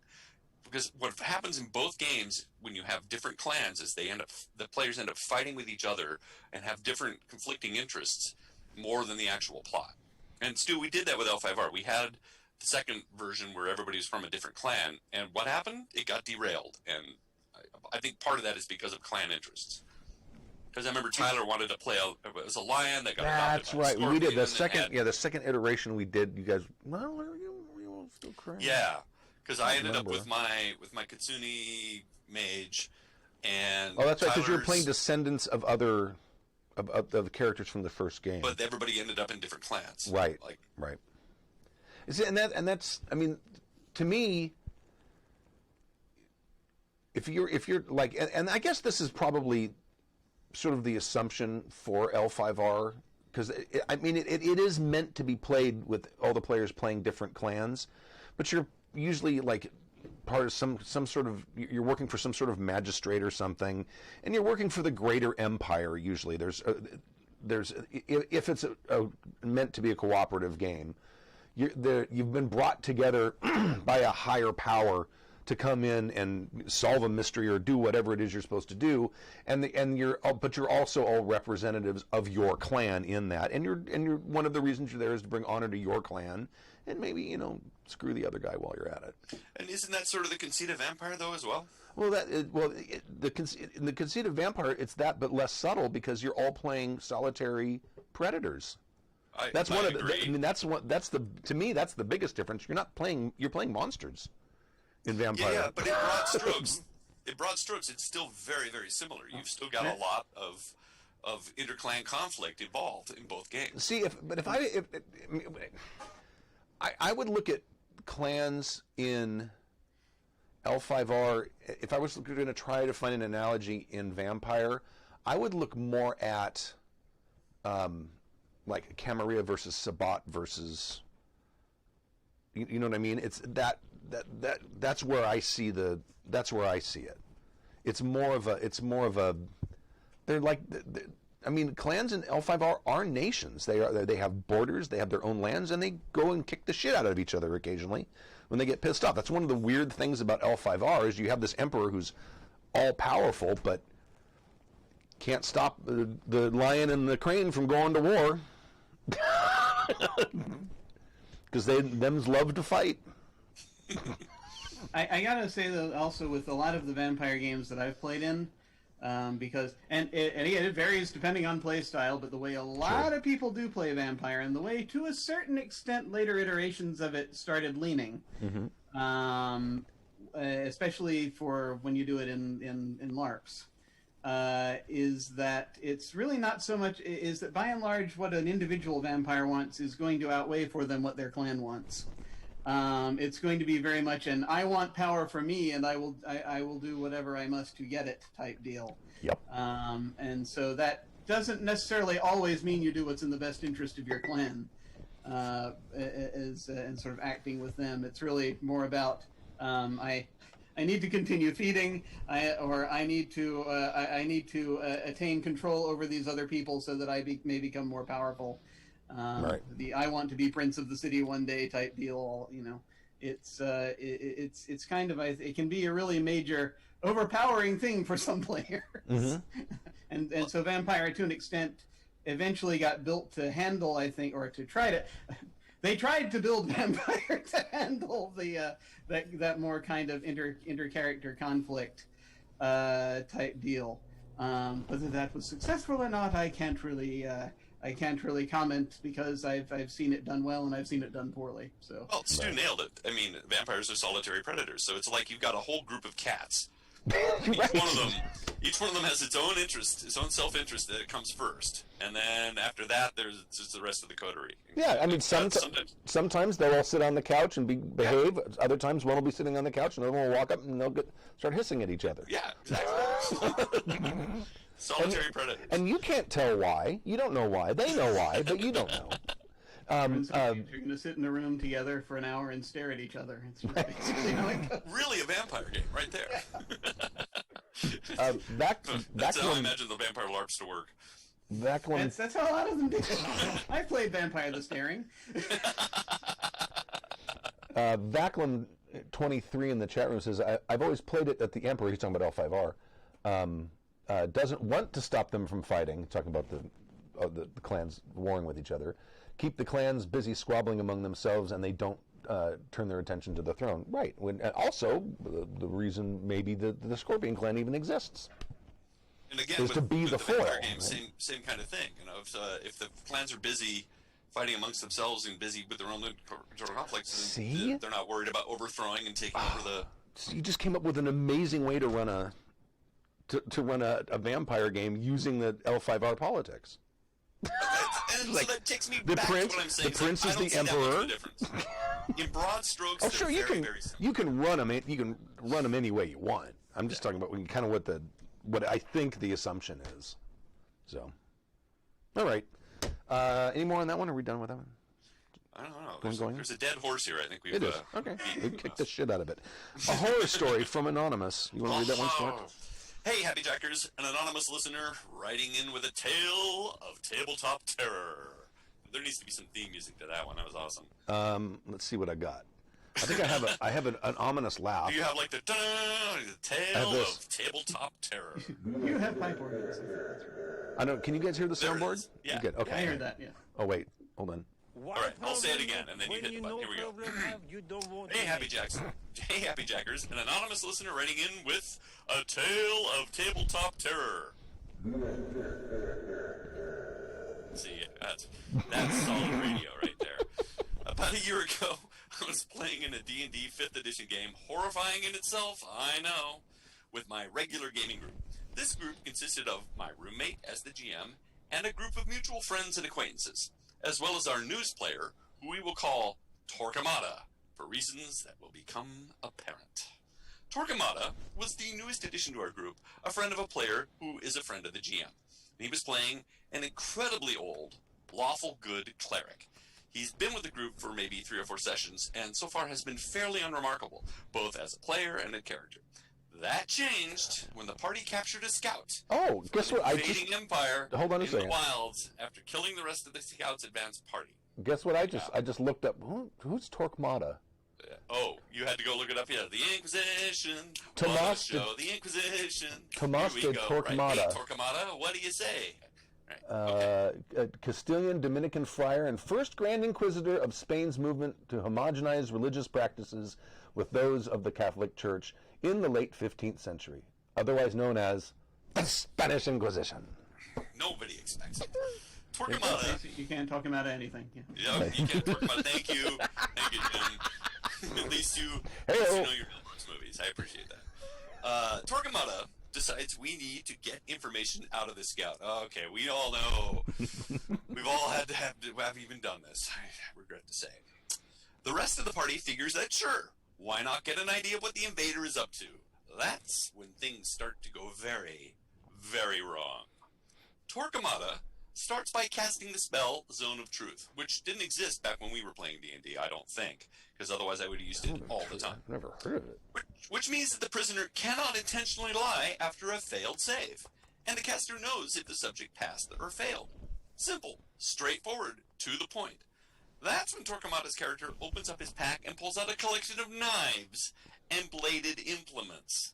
Because what happens in both games when you have different clans is the players end up fighting with each other and have different conflicting interests more than the actual plot. And Stu, we did that with L5R. We had the second version where everybody was from a different clan, and what happened? It got derailed, and I think part of that is because of clan interests. Because I remember Tyler wanted to play it was a lion that got adopted. That's right. We did the second iteration we did. You guys, well, you still crying. Yeah. Because I ended up with my Kitsune mage, and that's right. Because you were playing descendants of other of the characters from the first game. But everybody ended up in different clans. Right. Right. And that's to me, if you're like, and I guess this is probably sort of the assumption for L5R, because it is meant to be played with all the players playing different clans, but you're usually like part of some sort of, you're working for some sort of magistrate or something, and you're working for the greater empire. Usually there's if it's meant to be a cooperative game, you've been brought together by a higher power to come in and solve a mystery or do whatever it is you're supposed to do, but you're also all representatives of your clan in that, and you're one of the reasons you're there is to bring honor to your clan, and maybe screw the other guy while you're at it. And isn't that sort of the conceit of Vampire though as well? Well, the conceit of Vampire, it's that, but less subtle, because you're all playing solitary predators. That's one of the. I mean, that's to me that's the biggest difference. You're playing monsters in Vampire. Yeah, but in broad strokes, it's still very, very similar. You've still got a lot of interclan conflict involved in both games. See, I would look at clans in L5R. If I was going to try to find an analogy in Vampire, I would look more at like Camarilla versus Sabbat versus, you know what I mean? It's that's where I see it. It's more of a they're like I mean, clans in L5R are nations. They have borders, they have their own lands, and they go and kick the shit out of each other occasionally when they get pissed off. That's one of the weird things about L5R is you have this emperor who's all powerful but can't stop the lion and the crane from going to war. Because them's love to fight. I gotta say though, also with a lot of the Vampire games that I've played in, because it varies depending on play style, but the way a lot of people do play Vampire, and the way to a certain extent later iterations of it started leaning, especially for when you do it in LARPs. Is that it's really not so much, is that by and large what an individual vampire wants is going to outweigh for them what their clan wants. It's going to be very much an I want power for me and I will do whatever I must to get it type deal. Yep. And so that doesn't necessarily always mean you do what's in the best interest of your clan, and sort of acting with them. It's really more about I need to continue feeding, I need to attain control over these other people so that I may become more powerful. Right. The I want to be prince of the city one day type deal. It's kind of it can be a really major overpowering thing for some players. and so Vampire to an extent eventually got built to handle, I think, or to try to. They tried to build Vampire to handle the that more kind of inter-character conflict type deal. Whether that was successful or not, I can't really comment because I've seen it done well and I've seen it done poorly. So. Well, Stu nailed it. I mean, vampires are solitary predators, so it's like you've got a whole group of cats. Each one of them has its own interest, its own self-interest that comes first, and then after that, there's just the rest of the coterie. Yeah, I mean, sometimes they'll all sit on the couch and behave. Yeah. Other times, one will be sitting on the couch, and the other one will walk up and they'll start hissing at each other. Yeah, exactly. Solitary predators. And you can't tell why. You don't know why. They know why, but you don't know. You're going to sit in a room together for an hour and stare at each other. It's just basically how it goes. Really a vampire game right there. That's how I imagine the vampire LARPs to work. That's how a lot of them do. I played Vampire the Staring. Vaclin23 in the chat room says, I've always played it at the Emperor, he's talking about L5R, doesn't want to stop them from fighting, talking about the clans warring with each other, keep the clans busy squabbling among themselves, and they don't turn their attention to the throne. Right. Also, the reason maybe the Scorpion clan even exists. And again, is to be the foil. Vampire game, same kind of thing. If the clans are busy fighting amongst themselves and busy with their own internal conflicts, they're not worried about overthrowing and taking over the. So you just came up with an amazing way to run a vampire game using the L5R politics. And so that takes me back to what I'm saying. The prince is the emperor. In broad strokes, sure, you can run them. You can run them any way you want. I'm just talking about kind of what I think the assumption is. So, all right. Any more on that one? Are we done with that one? I don't know. There's a dead horse here. I think we've. It is. Okay. We kicked the shit out of it. A horror story from Anonymous. You want to read that one, Stuart? Hey, Happy Jackers, an anonymous listener writing in with a tale of tabletop terror. There needs to be some theme music to that one. That was awesome. Let's see what I got. I think I have an ominous laugh. Do you have like the tale of tabletop terror? You have pipe organs. I don't. Can you guys hear the There it soundboard? is. Yeah. You good? Okay. I heard that. Yeah. Oh wait, hold on. All right, I'll say it again, and then you hit the button. Here we go. Hey, Happy Jacks. Hey, Happy Jackers. An anonymous listener writing in with a tale of tabletop terror. See, that's solid radio right there. About a year ago, I was playing in a D&D 5th edition game, horrifying in itself, I know, with my regular gaming group. This group consisted of my roommate as the GM and a group of mutual friends and acquaintances, as well as our newest player, who we will call Torquemada, for reasons that will become apparent. Torquemada was the newest addition to our group, a friend of a player who is a friend of the GM. He was playing an incredibly old, lawful good cleric. He's been with the group for maybe 3 or 4 sessions, and so far has been fairly unremarkable, both as a player and a character. That changed when the party captured a scout. Oh, guess what? Invading Empire hold on a in second. the wilds after killing the rest of the scout's advanced party. Guess what? I just looked up. Who's Torquemada? Oh, you had to go look it up. Yeah, the Inquisition. Tomas show the Inquisition. Tomas Here we de go, Torquemada. Right? Hey, Torquemada, what do you say? Right. A Castilian Dominican friar and first Grand Inquisitor of Spain's movement to homogenize religious practices with those of the Catholic Church in the late 15th century, otherwise known as the Spanish Inquisition. Nobody expects it. Torquemada. You can't talk him out of anything. Yeah. Yeah, you can't talk about. Thank you, Jim. At least you know your Hallmark movies. I appreciate that. Torquemada decides we need to get information out of the scout. Okay, we all know. We've all had to have even done this. I regret to say. The rest of the party figures that sure, why not get an idea of what the invader is up to? That's when things start to go very, very wrong. Torquemada starts by casting the spell Zone of Truth, which didn't exist back when we were playing D&D, I don't think, because otherwise I would have used it all the time. I've never heard of it. Which means that the prisoner cannot intentionally lie after a failed save, and the caster knows if the subject passed or failed. Simple, straightforward, to the point. That's when Torquemada's character opens up his pack and pulls out a collection of knives and bladed implements.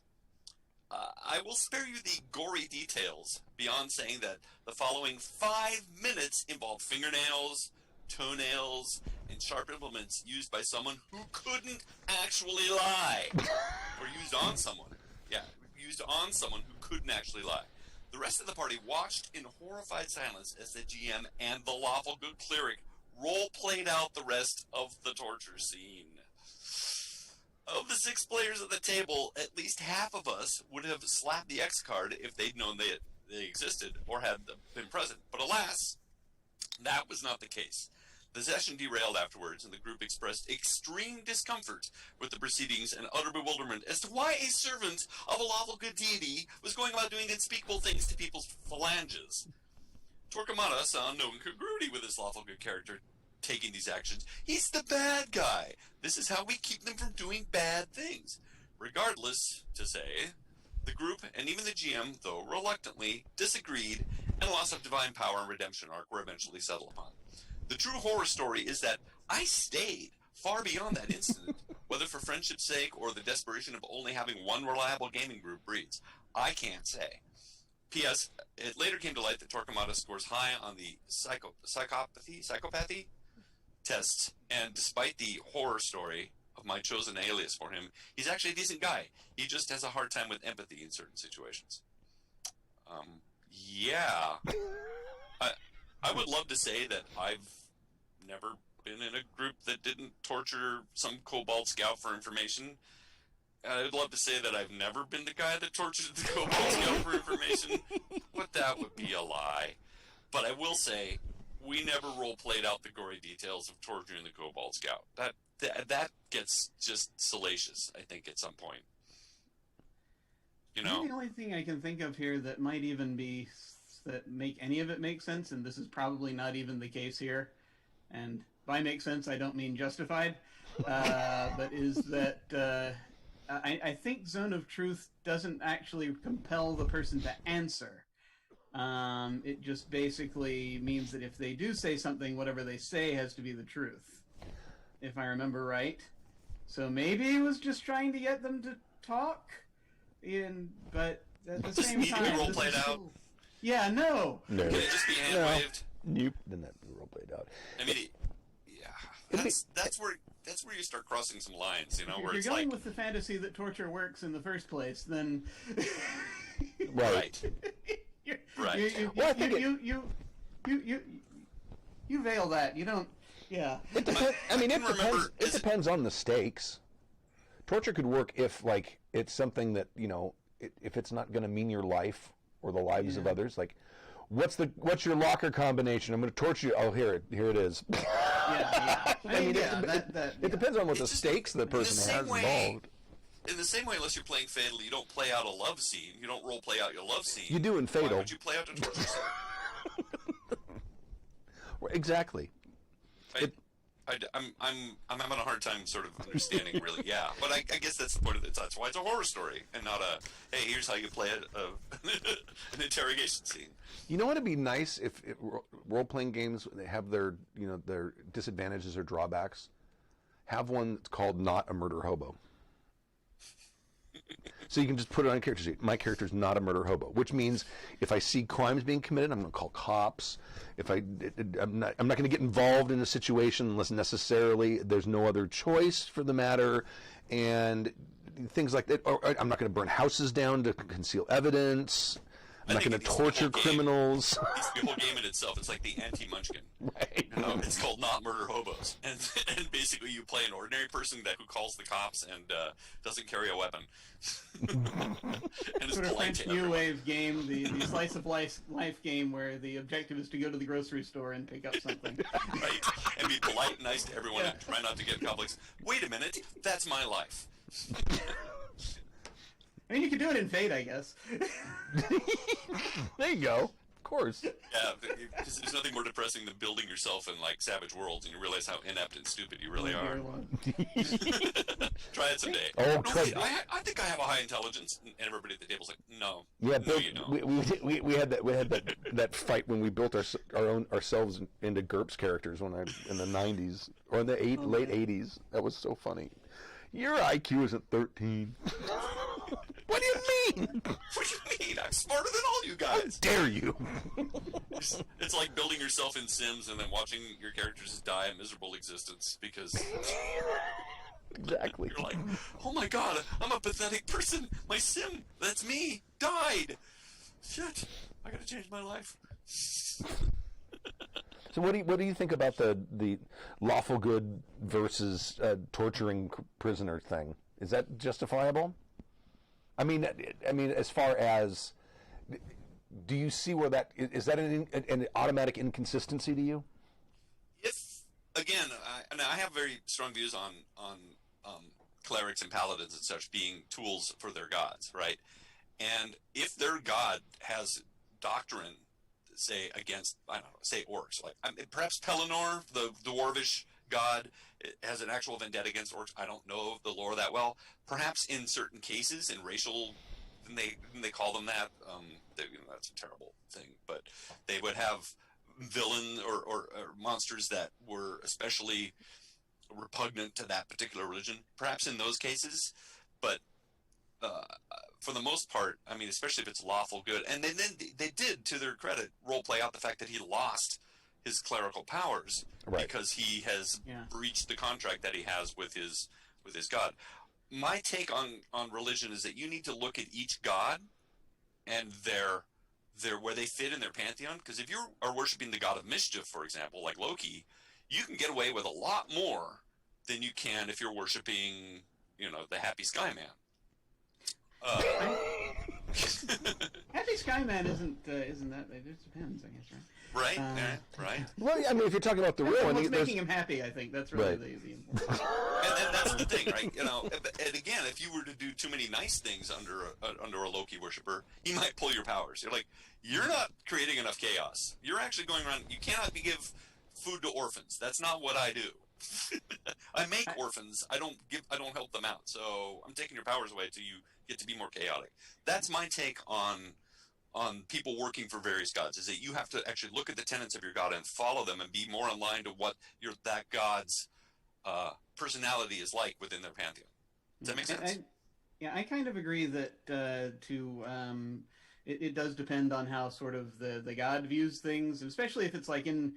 I will spare you the gory details beyond saying that the following 5 minutes involved fingernails, toenails, and sharp implements used by someone who couldn't actually lie. Or used on someone. Yeah, used on someone who couldn't actually lie. The rest of the party watched in horrified silence as the GM and the lawful good cleric role-played out the rest of the torture scene. Of the 6 players at the table, at least half of us would have slapped the X card if they'd known they existed or had been present. But alas, that was not the case. The session derailed afterwards, and the group expressed extreme discomfort with the proceedings and utter bewilderment as to why a servant of a lawful good deity was going about doing unspeakable things to people's phalanges. Torquemada saw no incongruity with his lawful good character taking these actions. He's the bad guy. This is how we keep them from doing bad things. Regardless, to say, the group and even the GM, though reluctantly, disagreed, and loss of divine power and redemption arc were eventually settled upon. The true horror story is that I stayed far beyond that incident, whether for friendship's sake or the desperation of only having one reliable gaming group breeds. I can't say. P.S. It later came to light that Torquemada scores high on the psychopathy tests, and despite the horror story of my chosen alias for him, he's actually a decent guy. He just has a hard time with empathy in certain situations. Yeah. I would love to say that I've never been in a group that didn't torture some kobold scout for information. I'd love to say that I've never been the guy that tortured the kobold scout for information, but that would be a lie. But I will say, we never role-played out the gory details of torturing the kobold scout. That gets just salacious, I think, at some point. You know? The only thing I can think of here that might even be that make any of it make sense, and this is probably not even the case here, and by make sense I don't mean justified, but is that I think Zone of Truth doesn't actually compel the person to answer. It just basically means that if they do say something, whatever they say has to be the truth, if I remember right. So maybe he was just trying to get them to talk, but at the same need to be time, role played out. Yeah, no. No. Can it just be hand waved? Nope. Then that role played out. I mean, that's where you start crossing some lines, you know, If where you're it's going like with the fantasy that torture works in the first place, then Right. right. You veil that. You don't. Yeah. It depends. I mean, it remember depends. It depends on the stakes. Torture could work if, like, it's something that, you know, if it's not going to mean your life or the lives of others. Like, what's your locker combination? I'm going to torture you. Oh, here it is. Yeah. I mean, it depends on what the stakes the person has involved. In the same way, unless you're playing Fatal, you don't play out a love scene. You don't role play out your love scene. You do in Fatal. Why would you play out the torture scene? Exactly. I'm having a hard time sort of understanding, really. Yeah, but I guess that's the point of it. That's why it's a horror story and not a, hey, here's how you play an interrogation scene. You know what would be nice if role-playing games, they have their disadvantages or drawbacks. Have one that's called Not a Murder Hobo. So you can just put it on a character sheet. My character's not a murder hobo, which means if I see crimes being committed, I'm going to call cops. I'm not going to get involved in a situation unless necessarily there's no other choice for the matter, and things like that. Or I'm not going to burn houses down to conceal evidence. I'm not going to torture criminals. It's the whole game in itself. It's like the anti-Munchkin. Right. You know, it's called Not Murder Hobos, and basically you play an ordinary person who calls the cops and doesn't carry a weapon. And sort of French New Wave game, the slice of life game where the objective is to go to the grocery store and pick up something. Right, and be polite and nice to everyone and try not to get complex. Wait a minute, that's my life. I mean, you could do it in Fate, I guess. There you go. Of course. Yeah, because there's nothing more depressing than building yourself in, like, Savage Worlds, and you realize how inept and stupid you really are. Try it someday. Oh, no, wait, I think I have a high intelligence, and everybody at the table's like, no. Yeah, no, you don't. we had that fight when we built ourselves into GURPS characters in the 90s or in the late 80s. That was so funny. Your IQ isn't 13. What do you mean? What do you mean? I'm smarter than all you guys. How dare you? It's like building yourself in Sims and then watching your characters die a miserable existence because exactly. You're like, oh my god, I'm a pathetic person. My Sim, that's me, died. Shit, I gotta change my life. So what do you think about the lawful good versus torturing prisoner thing? Is that justifiable? I mean, as far as, do you see where that is that an automatic inconsistency to you? If again, I have very strong views on clerics and paladins and such being tools for their gods, right? And if their god has doctrine, say against, I don't know, say orcs, like perhaps Pelennor, the dwarvish god, has an actual vendetta against orcs. I don't know the lore that well. Perhaps in certain cases, in racial, they call them that. That's a terrible thing, but they would have villain or monsters that were especially repugnant to that particular religion. Perhaps in those cases, but for the most part, I mean, especially if it's lawful good, and then they did, to their credit, role play out the fact that he lost his clerical powers because he has breached the contract that he has with his god. My take on religion is that you need to look at each god and their where they fit in their pantheon. Because if you are worshiping the god of mischief, for example, like Loki, you can get away with a lot more than you can if you're worshiping, the Happy Sky Man. Happy Skyman isn't that? It just depends, I guess, right? Right, right. Well, I mean, if you're talking about the real one, what's making him happy, I think that's really the important. And that's the thing, right? And again, if you were to do too many nice things under a Loki worshiper, he might pull your powers. You're like, you're not creating enough chaos. You're actually going around. You cannot give food to orphans. That's not what I do. I make orphans. I don't help them out. So I'm taking your powers away till you get to be more chaotic. That's my take on people working for various gods, is that you have to actually look at the tenets of your god and follow them and be more in line to what that god's personality is like within their pantheon. Does that make sense? I kind of agree that it does depend on how sort of the god views things, especially if it's like in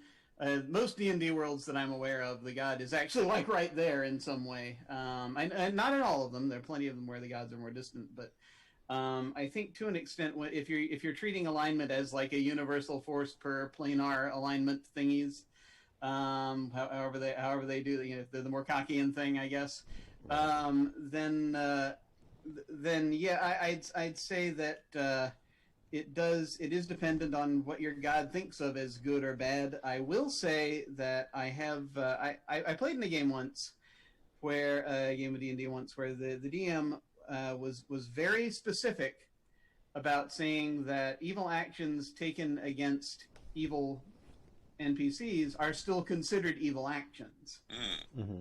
most D&D worlds that I'm aware of, the god is actually like right there in some way. And not in all of them. There are plenty of them where the gods are more distant, but I think to an extent, if you're treating alignment as like a universal force per planar alignment thingies, however they do, if they're the more Morkakian thing, I guess, then yeah, I'd say that it is dependent on what your god thinks of as good or bad. I will say that I have I played in a game once where a game of D&D once where the DM was very specific about saying that evil actions taken against evil NPCs are still considered evil actions,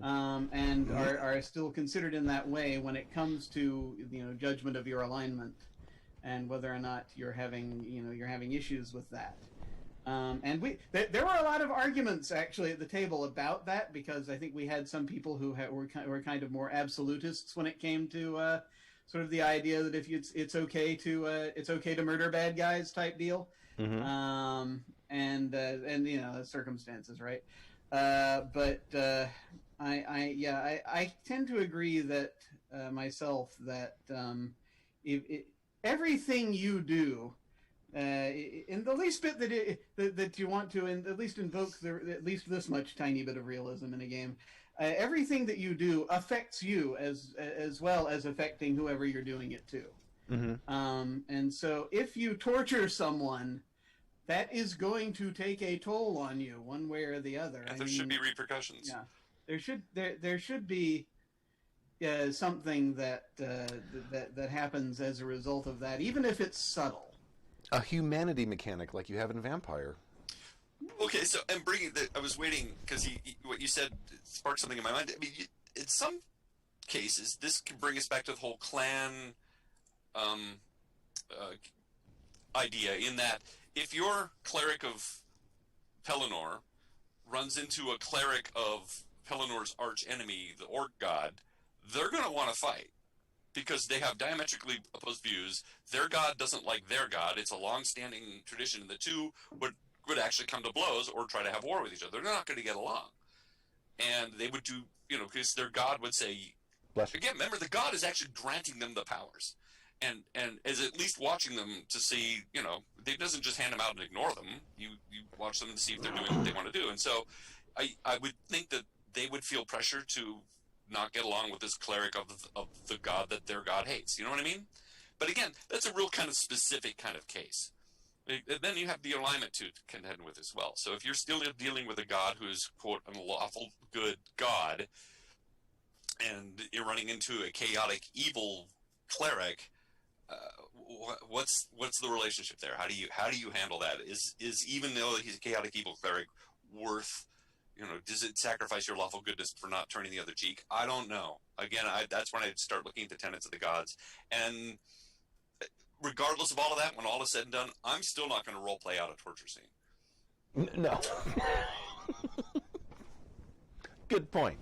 and are still considered in that way when it comes to judgment of your alignment and whether or not you're having issues with that. And there were a lot of arguments actually at the table about that, because I think we had some people who were kind of more absolutists when it came to sort of the idea that if it's okay to murder bad guys type deal. And the circumstances, right? But I tend to agree that myself that everything you do, in the least bit that you want to, and at least invoke at least this much tiny bit of realism in a game, everything that you do affects you as well as affecting whoever you're doing it to. And so if you torture someone, that is going to take a toll on you one way or the other. And there should be repercussions. Yeah, there should be something that happens as a result of that, even if it's subtle. A humanity mechanic like you have in Vampire. Okay, so and I was waiting because what you said sparked something in my mind. I mean, in some cases, this can bring us back to the whole clan idea. In that, if your cleric of Pelennor runs into a cleric of Pellennor's arch enemy, the orc god, they're going to want to fight because they have diametrically opposed views. Their god doesn't like their god. It's a long-standing tradition. The two would actually come to blows or try to have war with each other. They're not going to get along. And they would do, because their god would say, again, remember, the god is actually granting them the powers. And is at least watching them to see, they doesn't just hand them out and ignore them. You watch them to see if they're doing what they want to do. And so I would think that they would feel pressure to not get along with this cleric of the god that their god hates. You know what I mean? But again, that's a real kind of specific kind of case. And then you have the alignment to contend with as well. So if you're still dealing with a god who is, quote, an unlawful good god, and you're running into a chaotic evil cleric, what's the relationship there? How do you handle that? Is even though he's a chaotic evil cleric worth, does it sacrifice your lawful goodness for not turning the other cheek? I don't know. Again, that's when I start looking at the tenets of the gods. And regardless of all of that, when all is said and done, I'm still not going to role play out a torture scene. No. Good point.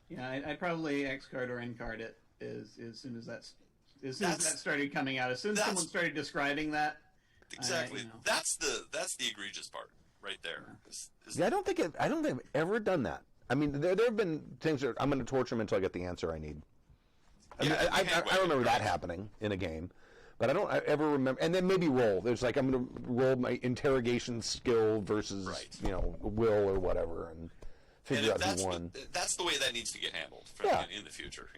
Yeah, I'd probably X card or N card it as soon as that started coming out. As soon as someone started describing that. Exactly. That's the egregious part right there. Yeah, I don't think I've ever done that. I mean, there have been things that I'm going to torture them until I get the answer I need. I remember that happening in a game, but I don't ever remember. And then maybe roll. There's like, I'm going to roll my interrogation skill versus will or whatever, and figure out who won. That's the way that needs to get handled in the future.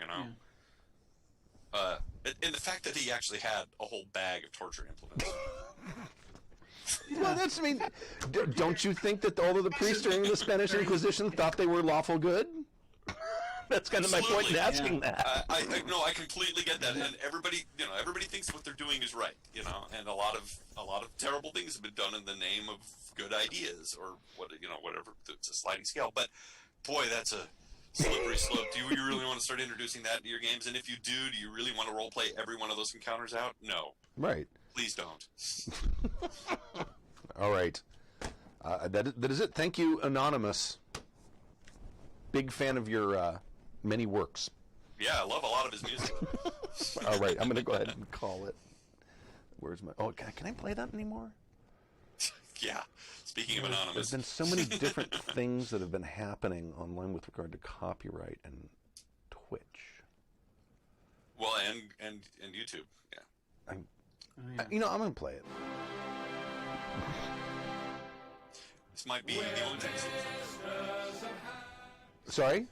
And the fact that he actually had a whole bag of torture implements. Well, don't you think that all of the priests during the Spanish Inquisition thought they were lawful good? That's kind of my point in asking that. I completely get that, and everybody thinks what they're doing is right, and a lot of terrible things have been done in the name of good ideas, or whatever. It's a sliding scale, but boy, that's a slippery slope. Do you really want to start introducing that into your games? And if you do you really want to role play every one of those encounters out? No. Right. Please don't. All right. That is it. Thank you, Anonymous. big fan of your many works. Yeah, I love a lot of his music. All right, I'm going to go ahead and call it. Where's my... Oh, can I play that anymore? Yeah. Speaking of anonymous. There's been so many different things that have been happening online with regard to copyright and Twitch. Well, and YouTube, yeah. I'm going to play it. This might be the only time. Sorry?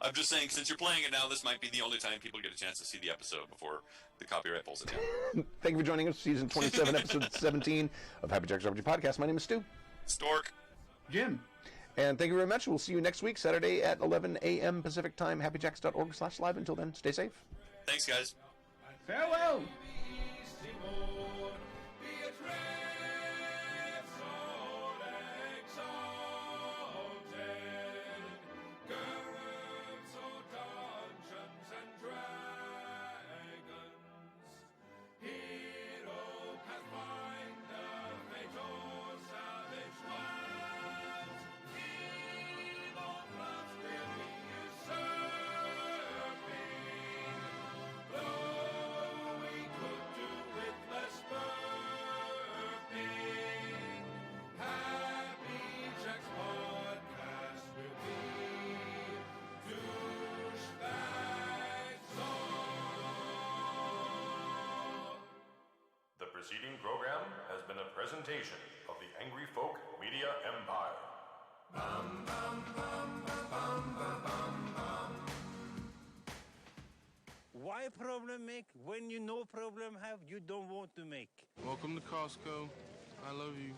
I'm just saying, since you're playing it now, this might be the only time people get a chance to see the episode before the copyright pulls it down. Thank you for joining us, Season 27, Episode 17 of Happy Jack's RPG Podcast. My name is Stu. Stork. Jim. And thank you very much. We'll see you next week, Saturday at 11 a.m. Pacific Time, happyjacks.org/live. Until then, stay safe. Thanks, guys. Farewell. The preceding program has been a presentation of the Angry Folk Media Empire. Why problem make when you no problem have you don't want to make? Welcome to Costco. I love you.